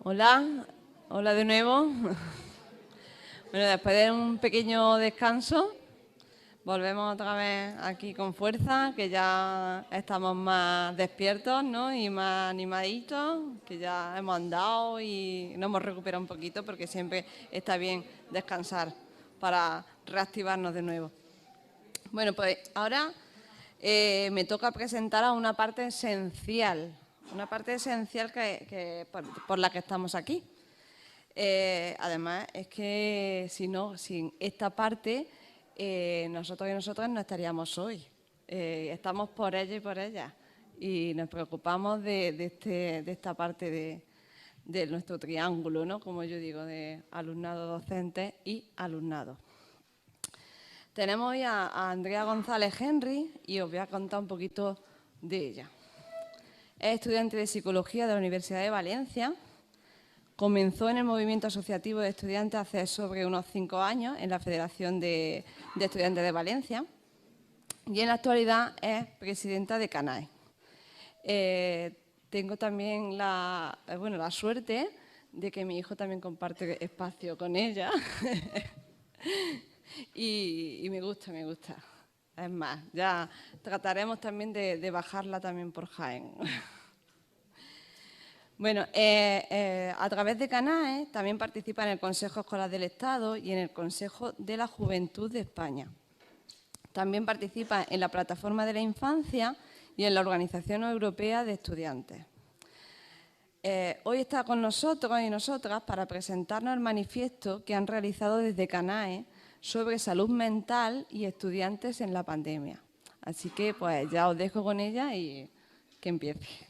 Hola, hola de nuevo. Bueno, después de un pequeño descanso, volvemos otra vez aquí con fuerza, que ya estamos más despiertos, ¿no? Y más animaditos, que ya hemos andado y nos hemos recuperado un poquito, porque siempre está bien descansar para reactivarnos de nuevo. Bueno, pues ahora me toca presentar a una parte esencial por la que estamos aquí. Además, es que si no, sin esta parte, nosotros y nosotras no estaríamos hoy. Estamos por ella y por ella. Y nos preocupamos de esta parte de nuestro triángulo, ¿no? Como yo digo, de alumnado docente y alumnado. Tenemos hoy a Andrea González Henry y os voy a contar un poquito de ella. Es estudiante de Psicología de la Universidad de Valencia. Comenzó en el movimiento asociativo de estudiantes hace sobre unos 5 años en la Federación de Estudiantes de Valencia y en la actualidad es presidenta de CANAE. Tengo también la suerte de que mi hijo también comparte espacio con ella y me gusta. Es más, ya trataremos también de bajarla también por Jaén. Bueno, a través de CANAE también participa en el Consejo Escolar del Estado y en el Consejo de la Juventud de España. También participa en la Plataforma de la Infancia y en la Organización Europea de Estudiantes. Hoy está con nosotros y nosotras para presentarnos el manifiesto que han realizado desde CANAE sobre salud mental y estudiantes en la pandemia. Así que pues ya os dejo con ella y que empiece.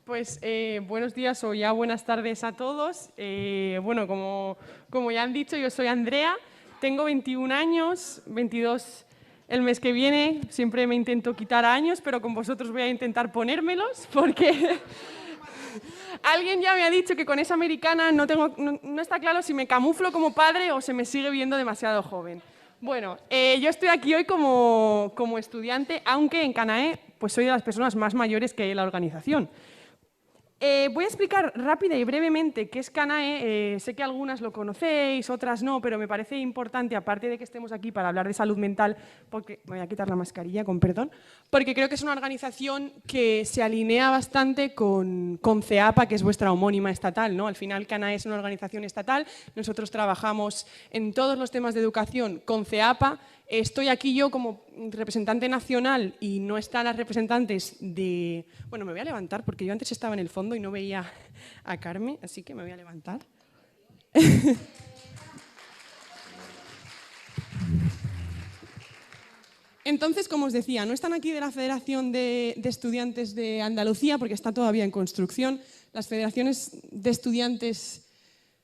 Pues buenos días o ya buenas tardes a todos. Bueno, como ya han dicho, yo soy Andrea, tengo 21 años, 22 el mes que viene. Siempre me intento quitar años, pero con vosotros voy a intentar ponérmelos porque alguien ya me ha dicho que con esa americana no está claro si me camuflo como padre o se me sigue viendo demasiado joven. Bueno, yo estoy aquí hoy como estudiante, aunque en CANAE pues soy de las personas más mayores que hay en la organización. Voy a explicar rápida y brevemente qué es CANAE. Sé que algunas lo conocéis, otras no, pero me parece importante, aparte de que estemos aquí para hablar de salud mental, porque me voy a quitar la mascarilla, con perdón, porque creo que es una organización que se alinea bastante con CEAPA, que es vuestra homónima estatal, ¿no? Al final CANAE es una organización estatal, nosotros trabajamos en todos los temas de educación con CEAPA. Estoy aquí yo como representante nacional y no están las representantes de... Bueno, me voy a levantar porque yo antes estaba en el fondo y no veía a Carmen, así que me voy a levantar. Entonces, como os decía, no están aquí de la Federación de Estudiantes de Andalucía porque está todavía en construcción. Las federaciones de estudiantes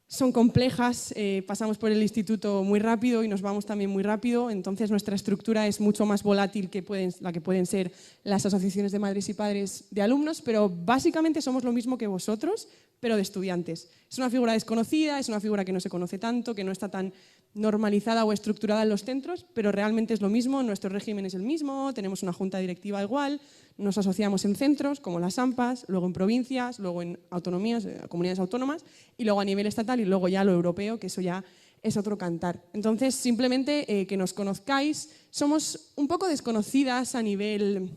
son complejas, pasamos por el instituto muy rápido y nos vamos también muy rápido, entonces nuestra estructura es mucho más volátil que la que pueden ser las asociaciones de madres y padres de alumnos, pero básicamente somos lo mismo que vosotros, pero de estudiantes. Es una figura desconocida, es una figura que no se conoce tanto, que no está tan normalizada o estructurada en los centros, pero realmente es lo mismo, nuestro régimen es el mismo, tenemos una junta directiva igual, nos asociamos en centros como las AMPAs, luego en provincias, luego en autonomías, comunidades autónomas y luego a nivel estatal y luego ya lo europeo, que eso ya es otro cantar. Entonces, simplemente que nos conozcáis, somos un poco desconocidas a nivel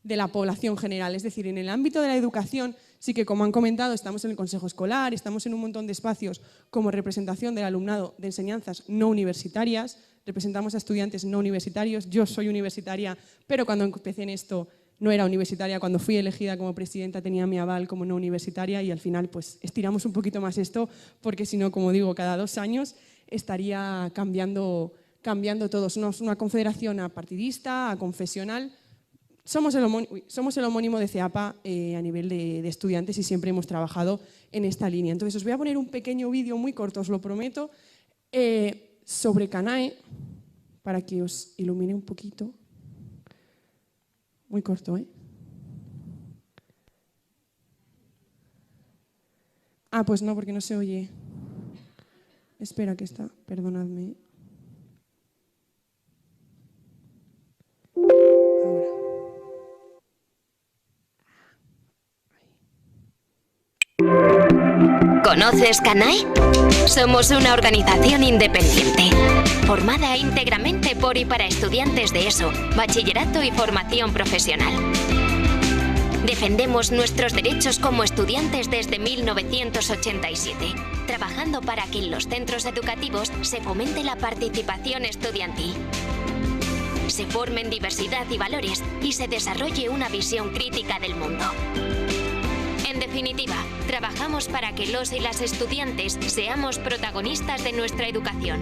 de la población general, es decir, en el ámbito de la educación sí que, como han comentado, estamos en el consejo escolar, estamos en un montón de espacios como representación del alumnado de enseñanzas no universitarias, representamos a estudiantes no universitarios, yo soy universitaria, pero cuando empecé en esto no era universitaria, cuando fui elegida como presidenta tenía mi aval como no universitaria y al final pues estiramos un poquito más esto porque si no, como digo, cada 2 años estaría cambiando todo. Somos una confederación apartidista, confesional. Somos el homónimo de CEAPA a nivel de estudiantes y siempre hemos trabajado en esta línea. Entonces os voy a poner un pequeño vídeo muy corto, os lo prometo, sobre CANAE para que os ilumine un poquito. Muy corto, ¿eh? Ah, pues no, porque no se oye. Espera que está, perdonadme. ¿Conoces CANAE? Somos una organización independiente, formada íntegramente por y para estudiantes de ESO, bachillerato y formación profesional. Defendemos nuestros derechos como estudiantes desde 1987, trabajando para que en los centros educativos se fomente la participación estudiantil, se formen diversidad y valores y se desarrolle una visión crítica del mundo. En definitiva, trabajamos para que los y las estudiantes seamos protagonistas de nuestra educación.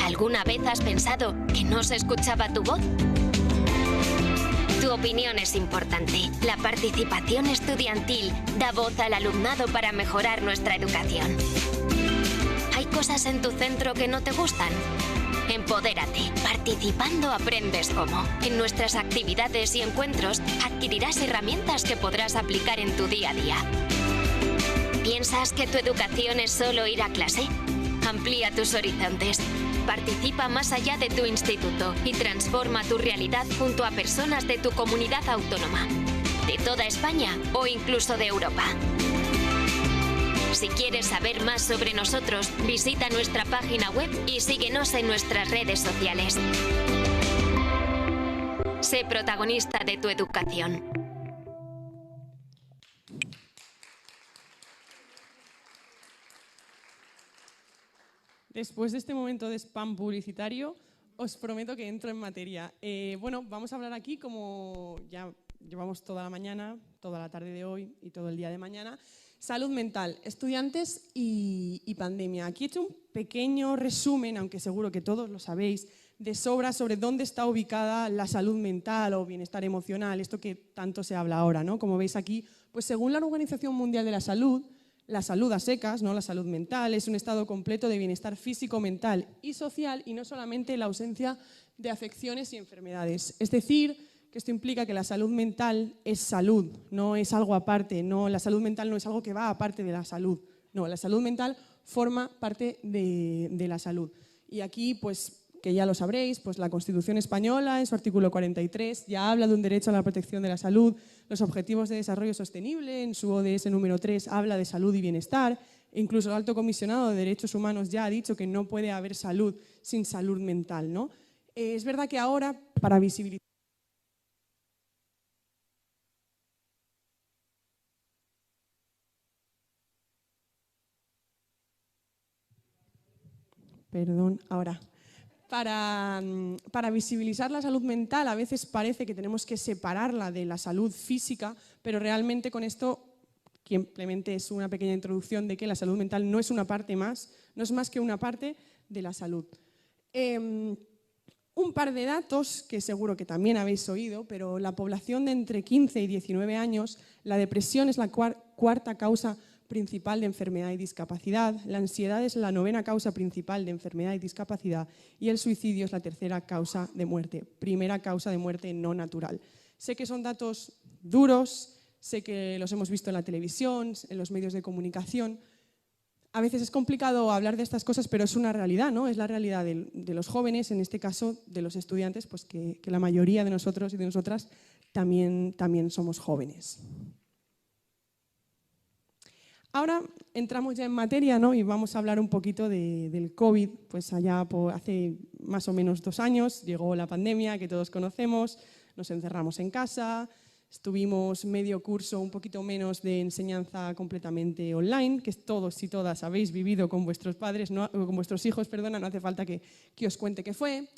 ¿Alguna vez has pensado que no se escuchaba tu voz? Tu opinión es importante. La participación estudiantil da voz al alumnado para mejorar nuestra educación. ¿Hay cosas en tu centro que no te gustan? Empodérate. Participando aprendes cómo. En nuestras actividades y encuentros adquirirás herramientas que podrás aplicar en tu día a día. ¿Piensas que tu educación es solo ir a clase? Amplía tus horizontes. Participa más allá de tu instituto y transforma tu realidad junto a personas de tu comunidad autónoma, de toda España o incluso de Europa. Si quieres saber más sobre nosotros, visita nuestra página web y síguenos en nuestras redes sociales. Sé protagonista de tu educación. Después de este momento de spam publicitario, os prometo que entro en materia. Bueno, vamos a hablar aquí, como ya llevamos toda la mañana, toda la tarde de hoy y todo el día de mañana, salud mental, estudiantes y pandemia. Aquí he hecho un pequeño resumen, aunque seguro que todos lo sabéis, de sobra sobre dónde está ubicada la salud mental o bienestar emocional, esto que tanto se habla ahora, ¿no? Como veis aquí, pues según la Organización Mundial de la Salud a secas, ¿no? La salud mental es un estado completo de bienestar físico, mental y social y no solamente la ausencia de afecciones y enfermedades. Es decir, que esto implica que la salud mental es salud, no es algo aparte, no, la salud mental no es algo que va aparte de la salud, no, la salud mental forma parte de la salud. Y aquí, pues, que ya lo sabréis, pues la Constitución española en su artículo 43 ya habla de un derecho a la protección de la salud, los Objetivos de Desarrollo Sostenible en su ODS número 3 habla de salud y bienestar, e incluso el Alto Comisionado de Derechos Humanos ya ha dicho que no puede haber salud sin salud mental, ¿no? Es verdad que ahora, para visibilizar Para visibilizar la salud mental a veces parece que tenemos que separarla de la salud física, pero realmente con esto simplemente es una pequeña introducción de que la salud mental no es una parte más, no es más que una parte de la salud. Un par de datos que seguro que también habéis oído, pero la población de entre 15 y 19 años, la depresión es la cuarta causa principal de enfermedad y discapacidad, la ansiedad es la 9ª causa principal de enfermedad y discapacidad y el suicidio es la 3ª causa de muerte, primera causa de muerte no natural. Sé que son datos duros, sé que los hemos visto en la televisión, en los medios de comunicación. A veces es complicado hablar de estas cosas, pero es una realidad, ¿no? Es la realidad de los jóvenes, en este caso de los estudiantes, pues que la mayoría de nosotros y de nosotras también somos jóvenes. Ahora entramos ya en materia, ¿no? Y vamos a hablar un poquito del COVID. Pues allá hace más o menos 2 años llegó la pandemia que todos conocemos, nos encerramos en casa, estuvimos medio curso, un poquito menos de enseñanza completamente online, que todos y todas habéis vivido con vuestros padres, con vuestros hijos, perdona, no hace falta que os cuente qué fue.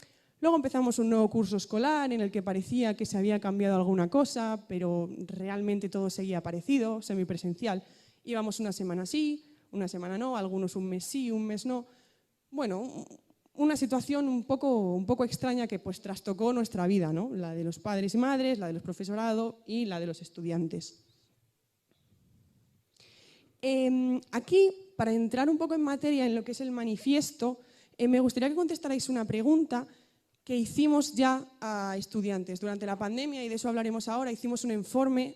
Luego empezamos un nuevo curso escolar en el que parecía que se había cambiado alguna cosa, pero realmente todo seguía parecido, semipresencial. Íbamos una semana sí, una semana no, algunos un mes sí, un mes no. Bueno, una situación un poco extraña que pues trastocó nuestra vida, ¿no? La de los padres y madres, la de los profesorados y la de los estudiantes. Aquí, para entrar un poco en materia en lo que es el manifiesto, me gustaría que contestarais una pregunta que hicimos ya a estudiantes durante la pandemia, y de eso hablaremos ahora. Hicimos un informe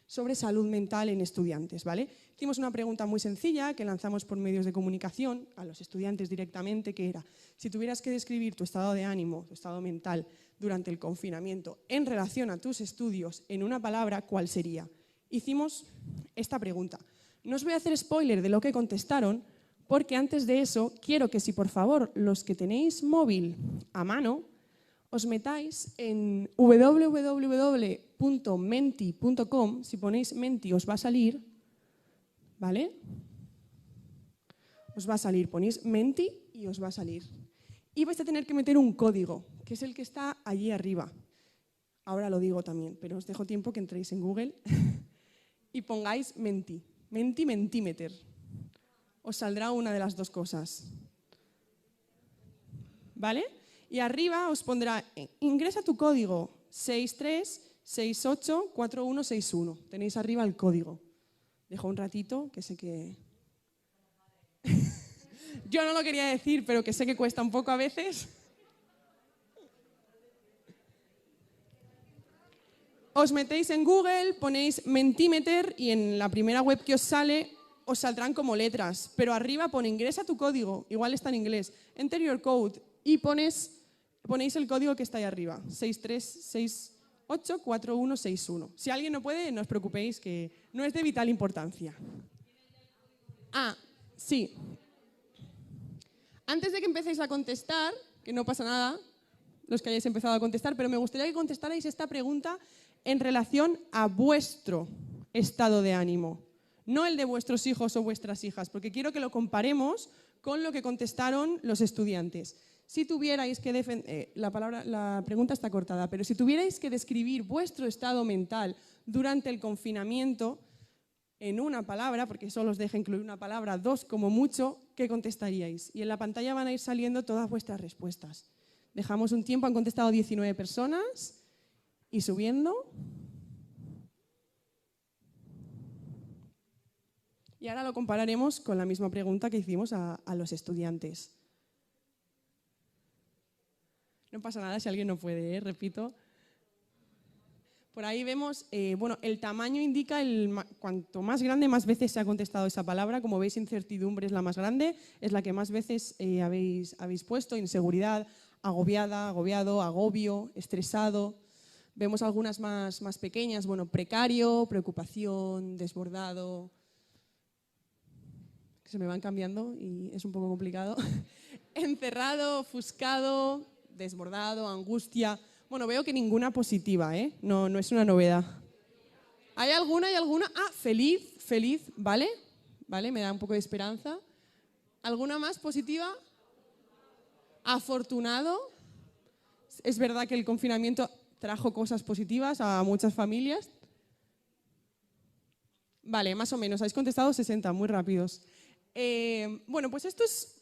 sobre salud mental en estudiantes, ¿vale? Hicimos una pregunta muy sencilla que lanzamos por medios de comunicación a los estudiantes directamente, que era: si tuvieras que describir tu estado de ánimo, tu estado mental durante el confinamiento en relación a tus estudios en una palabra, ¿cuál sería? hicimos esta pregunta. No os voy a hacer spoiler de lo que contestaron, porque antes de eso quiero que si por favor los que tenéis móvil a mano os metáis en www.menti.com, si ponéis Menti os va a salir, ¿vale? Os va a salir, ponéis Menti y os va a salir. Y vais a tener que meter un código, que es el que está allí arriba. Ahora lo digo también, pero os dejo tiempo que entréis en Google y pongáis Menti, Mentimeter. Os saldrá una de las dos cosas. ¿Vale? Y arriba os pondrá, ingresa tu código 63684161. Tenéis arriba el código. Dejo un ratito, que sé que... Yo no lo quería decir, pero que sé que cuesta un poco a veces. Os metéis en Google, ponéis Mentimeter y en la primera web que os sale os saldrán como letras, pero arriba pone ingresa tu código, igual está en inglés, enter your code y ponéis el código que está ahí arriba, 63684161. Si alguien no puede, no os preocupéis que no es de vital importancia. Ah, sí. Antes de que empecéis a contestar, que no pasa nada, los que hayáis empezado a contestar, pero me gustaría que contestarais esta pregunta en relación a vuestro estado de ánimo, no el de vuestros hijos o vuestras hijas, porque quiero que lo comparemos con lo que contestaron los estudiantes. Si tuvierais que la pregunta está cortada, pero si tuvierais que describir vuestro estado mental durante el confinamiento en una palabra, porque solo os deja incluir una palabra, 2 como mucho, ¿qué contestaríais? Y en la pantalla van a ir saliendo todas vuestras respuestas. Dejamos un tiempo, han contestado 19 personas y subiendo. Y ahora lo compararemos con la misma pregunta que hicimos a los estudiantes. No pasa nada si alguien no puede, repito. Por ahí vemos, el tamaño indica cuanto más grande, más veces se ha contestado esa palabra. Como veis, incertidumbre es la más grande, es la que más veces habéis puesto. Inseguridad, agobiada, agobiado, agobio, estresado. Vemos algunas más pequeñas, precario, preocupación, desbordado. Se me van cambiando y es un poco complicado. Encerrado, ofuscado, desbordado, angustia. Bueno, veo que ninguna positiva, ¿eh? No es una novedad. ¿Hay alguna? Ah, feliz, ¿vale? ¿Vale? Me da un poco de esperanza. ¿Alguna más positiva? Afortunado. Es verdad que el confinamiento trajo cosas positivas a muchas familias. Vale, más o menos. Habéis contestado 60, muy rápidos. Pues esto es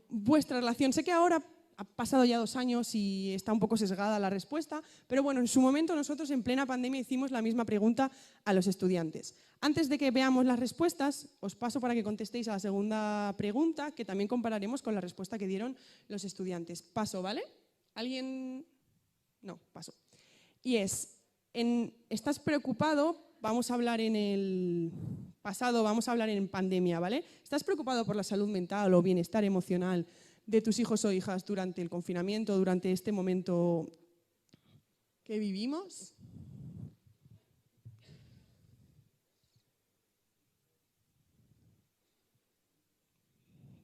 vuestra relación. Sé que ahora ha pasado ya 2 años y está un poco sesgada la respuesta, pero bueno, en su momento nosotros en plena pandemia hicimos la misma pregunta a los estudiantes. Antes de que veamos las respuestas, os paso para que contestéis a la segunda pregunta, que también compararemos con la respuesta que dieron los estudiantes. Paso, ¿vale? ¿Alguien? No, paso. Y ¿estás preocupado? Vamos a hablar en el pasado, vamos a hablar en pandemia, ¿vale? ¿Estás preocupado por la salud mental o bienestar emocional de tus hijos o hijas durante el confinamiento, durante este momento que vivimos?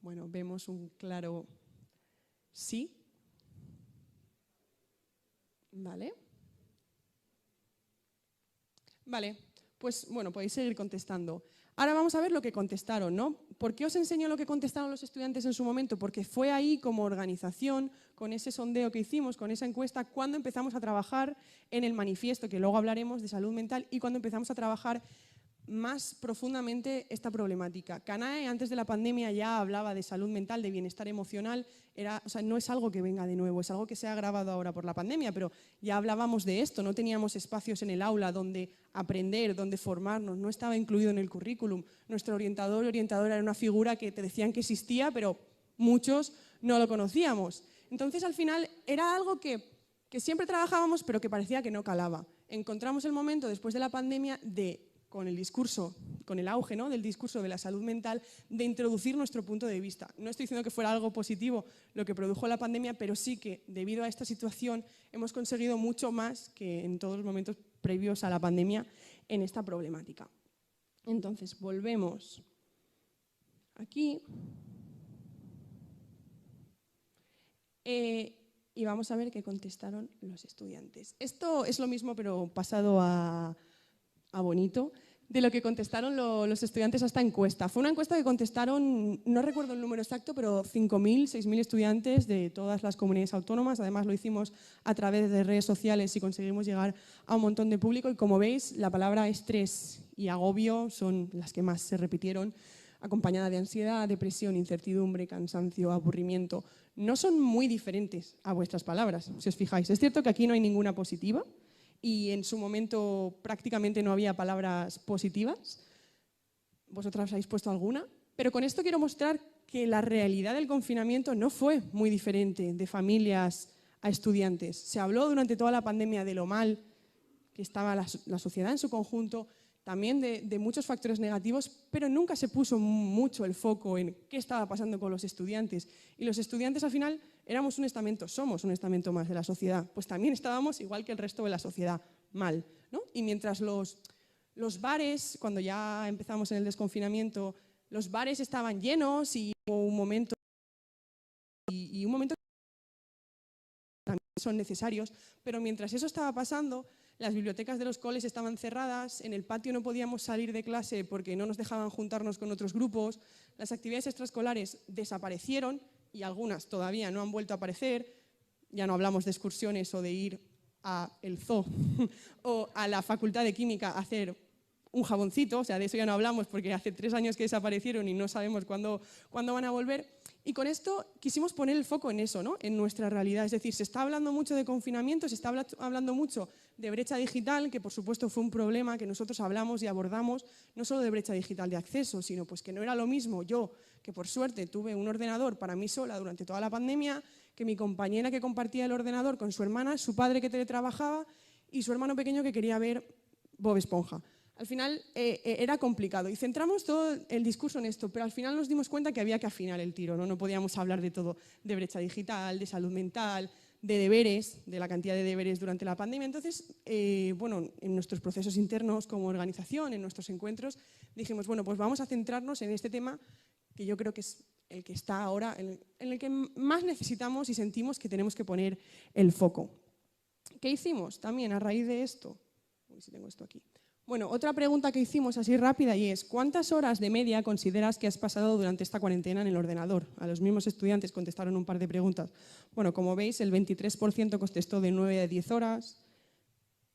Bueno, vemos un claro sí. ¿Vale? Vale, pues podéis seguir contestando. Ahora vamos a ver lo que contestaron, ¿no? ¿Por qué os enseño lo que contestaron los estudiantes en su momento? Porque fue ahí como organización, con ese sondeo que hicimos, con esa encuesta, cuando empezamos a trabajar en el manifiesto, que luego hablaremos de salud mental, y cuando empezamos a trabajar más profundamente esta problemática. CANAE antes de la pandemia ya hablaba de salud mental, de bienestar emocional, no es algo que venga de nuevo, es algo que se ha agravado ahora por la pandemia, pero ya hablábamos de esto, no teníamos espacios en el aula donde aprender, donde formarnos, no estaba incluido en el currículum. Nuestro orientador o orientadora era una figura que te decían que existía, pero muchos no lo conocíamos. Entonces al final era algo que siempre trabajábamos, pero que parecía que no calaba. Encontramos el momento después de la pandemia con el discurso, con el auge, ¿no?, del discurso de la salud mental, de introducir nuestro punto de vista. No estoy diciendo que fuera algo positivo lo que produjo la pandemia, pero sí que debido a esta situación hemos conseguido mucho más que en todos los momentos previos a la pandemia en esta problemática. Entonces, volvemos aquí y vamos a ver qué contestaron los estudiantes. Esto es lo mismo, pero pasado a bonito, de lo que contestaron los estudiantes a esta encuesta. Fue una encuesta que contestaron, no recuerdo el número exacto, pero 5.000, 6.000 estudiantes de todas las comunidades autónomas. Además lo hicimos a través de redes sociales y conseguimos llegar a un montón de público. Y como veis, la palabra estrés y agobio son las que más se repitieron, acompañada de ansiedad, depresión, incertidumbre, cansancio, aburrimiento. No son muy diferentes a vuestras palabras, si os fijáis. Es cierto que aquí no hay ninguna positiva, y en su momento prácticamente no había palabras positivas. Vosotras habéis puesto alguna. Pero con esto quiero mostrar que la realidad del confinamiento no fue muy diferente de familias a estudiantes. Se habló durante toda la pandemia de lo mal que estaba la sociedad en su conjunto, también de muchos factores negativos, pero nunca se puso mucho el foco en qué estaba pasando con los estudiantes. Y los estudiantes al final éramos un estamento, somos un estamento más de la sociedad, pues también estábamos igual que el resto de la sociedad, mal, ¿no? Y mientras los bares, cuando ya empezamos en el desconfinamiento, los bares estaban llenos y hubo un momento y un momento que también son necesarios, pero mientras eso estaba pasando, las bibliotecas de los coles estaban cerradas, en el patio no podíamos salir de clase porque no nos dejaban juntarnos con otros grupos, las actividades extraescolares desaparecieron y algunas todavía no han vuelto a aparecer, ya no hablamos de excursiones o de ir a el zoo o a la Facultad de Química a hacer un jaboncito, o sea, de eso ya no hablamos porque hace 3 años que desaparecieron y no sabemos cuándo van a volver. Y con esto quisimos poner el foco en eso, ¿no? En nuestra realidad. Es decir, se está hablando mucho de confinamiento, se está hablando mucho de brecha digital, que por supuesto fue un problema que nosotros hablamos y abordamos, no solo de brecha digital de acceso, sino pues que no era lo mismo yo, que por suerte tuve un ordenador para mí sola durante toda la pandemia, que mi compañera que compartía el ordenador con su hermana, su padre que teletrabajaba y su hermano pequeño que quería ver Bob Esponja. Al final era complicado y centramos todo el discurso en esto, pero al final nos dimos cuenta que había que afinar el tiro, ¿no? No podíamos hablar de todo, de brecha digital, de salud mental, de deberes, de la cantidad de deberes durante la pandemia. Entonces, bueno, en nuestros procesos internos como organización, en nuestros encuentros, dijimos, bueno, pues vamos a centrarnos en este tema que yo creo que es el que está ahora, en el que más necesitamos y sentimos que tenemos que poner el foco. ¿Qué hicimos también a raíz de esto? Uy, si tengo esto aquí. Bueno, otra pregunta que hicimos así rápida y es ¿cuántas horas de media consideras que has pasado durante esta cuarentena en el ordenador? A los mismos estudiantes contestaron un par de preguntas. Bueno, como veis, el 23% contestó de 9 a 10 horas,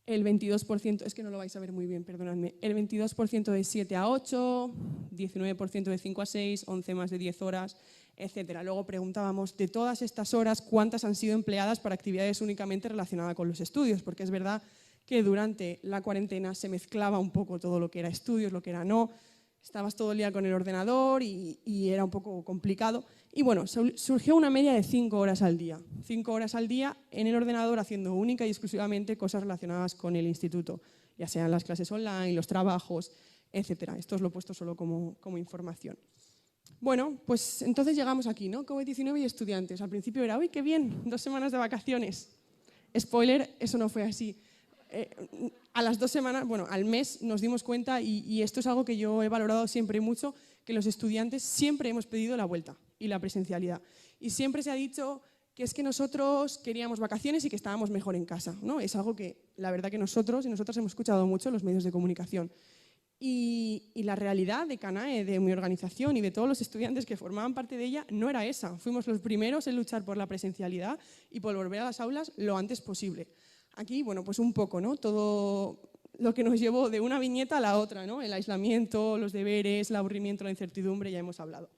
el 22%, es que no lo vais a ver muy bien, perdonadme, el 22% de 7 a 8, 19% de 5 a 6, 11 más de 10 horas, etcétera. Luego preguntábamos de todas estas horas cuántas han sido empleadas para actividades únicamente relacionadas con los estudios, porque es verdad que durante la cuarentena se mezclaba un poco todo lo que era estudios, lo que era no, estabas todo el día con el ordenador y era un poco complicado. Y bueno, surgió una media de 5 horas al día. 5 horas al día en el ordenador haciendo única y exclusivamente cosas relacionadas con el instituto, ya sean las clases online, los trabajos, etcétera. Esto os lo he puesto solo como información. Bueno, pues entonces llegamos aquí, ¿no? COVID-19 y estudiantes. Al principio era, uy, qué bien, 2 semanas de vacaciones. Spoiler, eso no fue así. A las 2 semanas, bueno, al mes nos dimos cuenta y esto es algo que yo he valorado siempre mucho, que los estudiantes siempre hemos pedido la vuelta y la presencialidad. Y siempre se ha dicho que es que nosotros queríamos vacaciones y que estábamos mejor en casa, ¿no? Es algo que la verdad que nosotros y nosotras hemos escuchado mucho en los medios de comunicación. Y la realidad de CANAE, de mi organización y de todos los estudiantes que formaban parte de ella no era esa. Fuimos los primeros en luchar por la presencialidad y por volver a las aulas lo antes posible. Aquí, bueno, pues un poco, ¿no? Todo lo que nos llevó de una viñeta a la otra, ¿no? El aislamiento, los deberes, el aburrimiento, la incertidumbre, ya hemos hablado.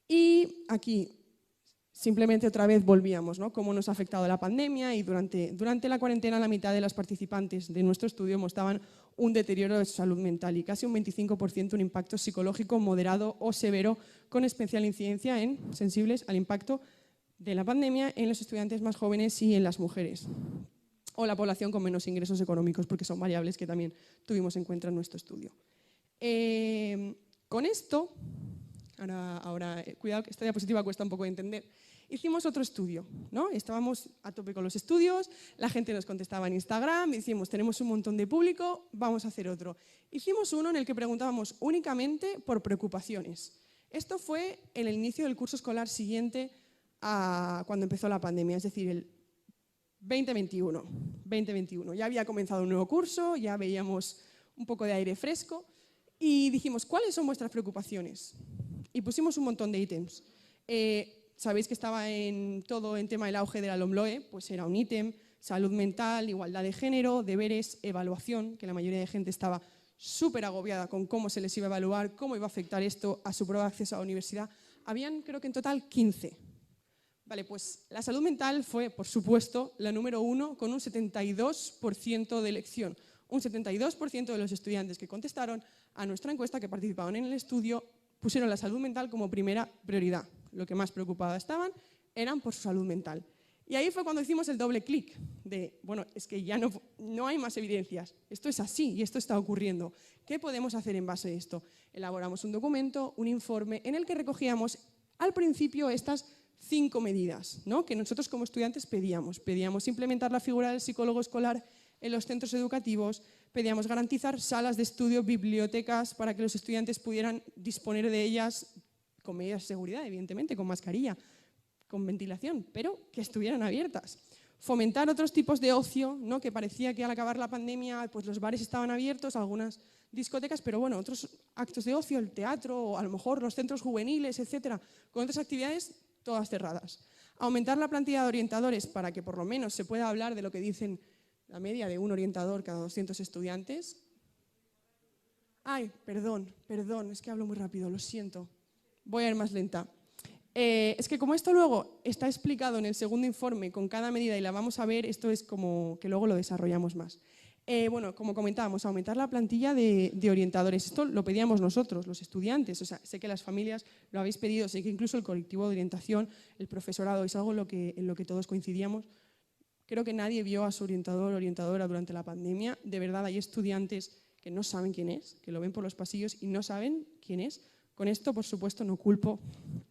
Y aquí simplemente otra vez volvíamos, ¿no? Cómo nos ha afectado la pandemia y durante la cuarentena la mitad de las participantes de nuestro estudio mostraban un deterioro de su salud mental y casi un 25% un impacto psicológico moderado o severo con especial incidencia en sensibles al impacto de la pandemia en los estudiantes más jóvenes y en las mujeres o la población con menos ingresos económicos, porque son variables que también tuvimos en cuenta en nuestro estudio. Con esto, ahora cuidado que esta diapositiva cuesta un poco de entender, Hicimos otro estudio, ¿no? Estábamos a tope con los estudios, la gente nos contestaba en Instagram, decíamos, tenemos un montón de público, vamos a hacer otro. Hicimos uno en el que preguntábamos únicamente por preocupaciones. Esto fue en el inicio del curso escolar siguiente a cuando empezó la pandemia, es decir, el 2021. Ya había comenzado un nuevo curso, ya veíamos un poco de aire fresco y dijimos, ¿cuáles son vuestras preocupaciones? Y pusimos un montón de ítems. Sabéis que estaba todo en tema del auge de la LOMLOE, pues era un ítem, salud mental, igualdad de género, deberes, evaluación, que la mayoría de gente estaba súper agobiada con cómo se les iba a evaluar, cómo iba a afectar esto a su prueba de acceso a la universidad. Habían, creo que en total, 15. Vale, pues la salud mental fue, por supuesto, la número 1 con un 72% de elección. Un 72% de los estudiantes que contestaron a nuestra encuesta, que participaban en el estudio, pusieron la salud mental como primera prioridad. Lo que más preocupadas estaban eran por su salud mental. Y ahí fue cuando hicimos el doble clic de, bueno, es que ya no hay más evidencias. Esto es así y esto está ocurriendo. ¿Qué podemos hacer en base a esto? Elaboramos un documento, un informe, en el que recogíamos al principio estas 5 medidas, ¿no? Que nosotros como estudiantes pedíamos. Pedíamos implementar la figura del psicólogo escolar en los centros educativos, pedíamos garantizar salas de estudio, bibliotecas, para que los estudiantes pudieran disponer de ellas con medidas de seguridad, evidentemente, con mascarilla, con ventilación, pero que estuvieran abiertas. Fomentar otros tipos de ocio, ¿no? Que parecía que al acabar la pandemia pues los bares estaban abiertos, algunas discotecas, pero bueno, otros actos de ocio, el teatro, o a lo mejor los centros juveniles, etcétera, con otras actividades todas cerradas. Aumentar la plantilla de orientadores para que por lo menos se pueda hablar de lo que dicen la media de un orientador cada 200 estudiantes. Ay, perdón, es que hablo muy rápido, lo siento. Voy a ir más lenta. Es que como esto luego está explicado en el segundo informe con cada medida y la vamos a ver, esto es como que luego lo desarrollamos más. Bueno, como comentábamos, aumentar la plantilla de orientadores. Esto lo pedíamos nosotros, los estudiantes. O sea, sé que las familias lo habéis pedido, sé que incluso el colectivo de orientación, el profesorado, es algo en lo que todos coincidíamos. Creo que nadie vio a su orientador o orientadora durante la pandemia. De verdad, hay estudiantes que no saben quién es, que lo ven por los pasillos y no saben quién es. Con esto, por supuesto, no culpo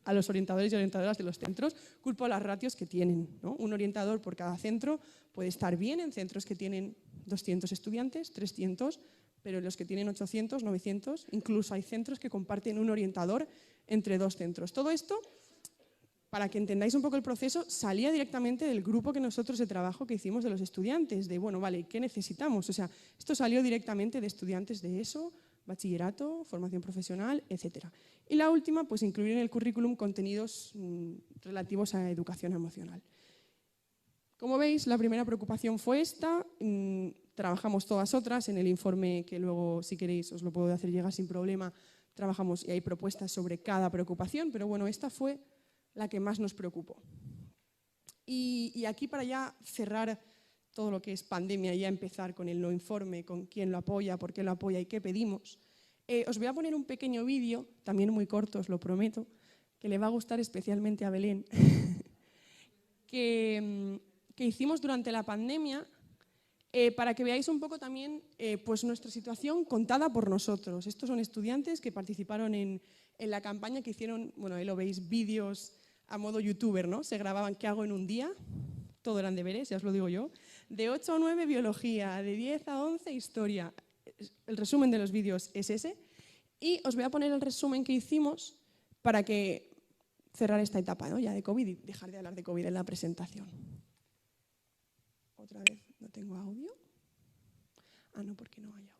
a los orientadores y orientadoras de los centros, culpo a las ratios que tienen, ¿no? Un orientador por cada centro puede estar bien en centros que tienen 200 estudiantes, 300, pero en los que tienen 800, 900, incluso hay centros que comparten un orientador entre 2 centros. Todo esto, para que entendáis un poco el proceso, salía directamente del grupo que nosotros de trabajo que hicimos de los estudiantes, de, bueno, vale, ¿qué necesitamos? O sea, esto salió directamente de estudiantes de ESO, bachillerato, formación profesional, etc. Y la última, pues incluir en el currículum contenidos relativos a educación emocional. Como veis, la primera preocupación fue esta, trabajamos todas otras, en el informe que luego, si queréis, os lo puedo hacer llegar sin problema, trabajamos y hay propuestas sobre cada preocupación, pero bueno, esta fue la que más nos preocupó. Y aquí para ya cerrar todo lo que es pandemia y ya empezar con el no informe, con quién lo apoya, por qué lo apoya y qué pedimos, os voy a poner un pequeño vídeo, también muy corto, os lo prometo, que le va a gustar especialmente a Belén, que hicimos durante la pandemia para que veáis un poco también pues nuestra situación contada por nosotros. Estos son estudiantes que participaron en la campaña que hicieron, bueno, ahí lo veis, vídeos a modo youtuber, ¿no? Se grababan qué hago en un día, todo eran deberes, ya os lo digo yo. De 8 a 9 biología, de 10 a 11 historia. El resumen de los vídeos es ese. Y os voy a poner el resumen que hicimos para que cerrar esta etapa, ¿no? Ya de COVID y dejar de hablar de COVID en la presentación. Otra vez, no tengo audio. Ah, no, porque no hay audio.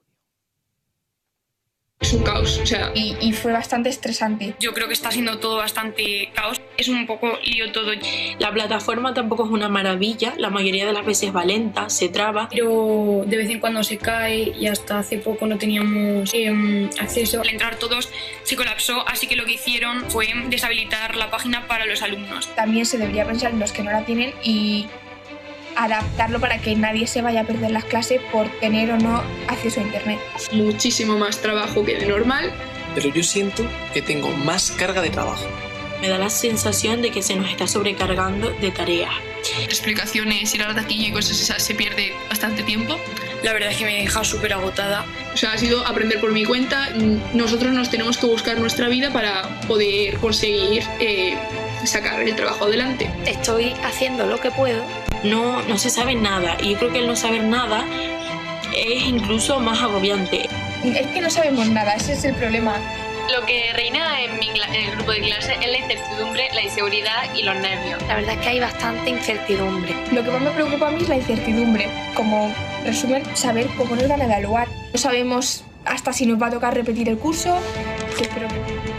Es un caos, o sea, y fue bastante estresante. yo creo que está siendo todo bastante caos. Es un poco lío todo. La plataforma tampoco es una maravilla, la mayoría de las veces va lenta, se traba. Pero de vez en cuando se cae y hasta hace poco no teníamos acceso. Al entrar todos se colapsó, así que lo que hicieron fue deshabilitar la página para los alumnos. También se debería pensar en los que no la tienen y adaptarlo para que nadie se vaya a perder las clases por tener o no acceso a internet. Muchísimo más trabajo que de normal. Pero yo siento que tengo más carga de trabajo. Me da la sensación de que se nos está sobrecargando de tareas. Explicaciones, ir a la taquilla y cosas esas, se pierde bastante tiempo. La verdad es que me deja súper agotada. O sea, ha sido aprender por mi cuenta. Nosotros nos tenemos que buscar nuestra vida para poder conseguir sacar el trabajo adelante. Estoy haciendo lo que puedo. No se sabe nada, y yo creo que el no saber nada es incluso más agobiante. Es que no sabemos nada, ese es el problema. Lo que reina en el grupo de clase es la incertidumbre, la inseguridad y los nervios. La verdad es que hay bastante incertidumbre. Lo que más me preocupa a mí es la incertidumbre. Como resumen, saber cómo nos van a evaluar. No sabemos hasta si nos va a tocar repetir el curso. Sí, espero que...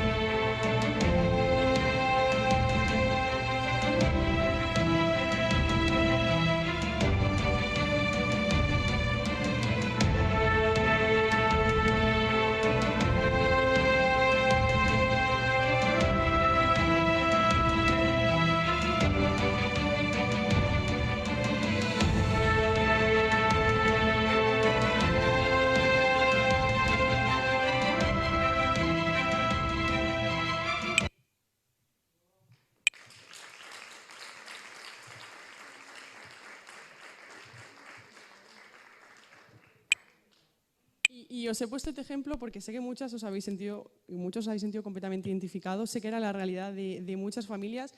Y os he puesto este ejemplo porque sé que muchos os habéis sentido completamente identificados, sé que era la realidad de muchas familias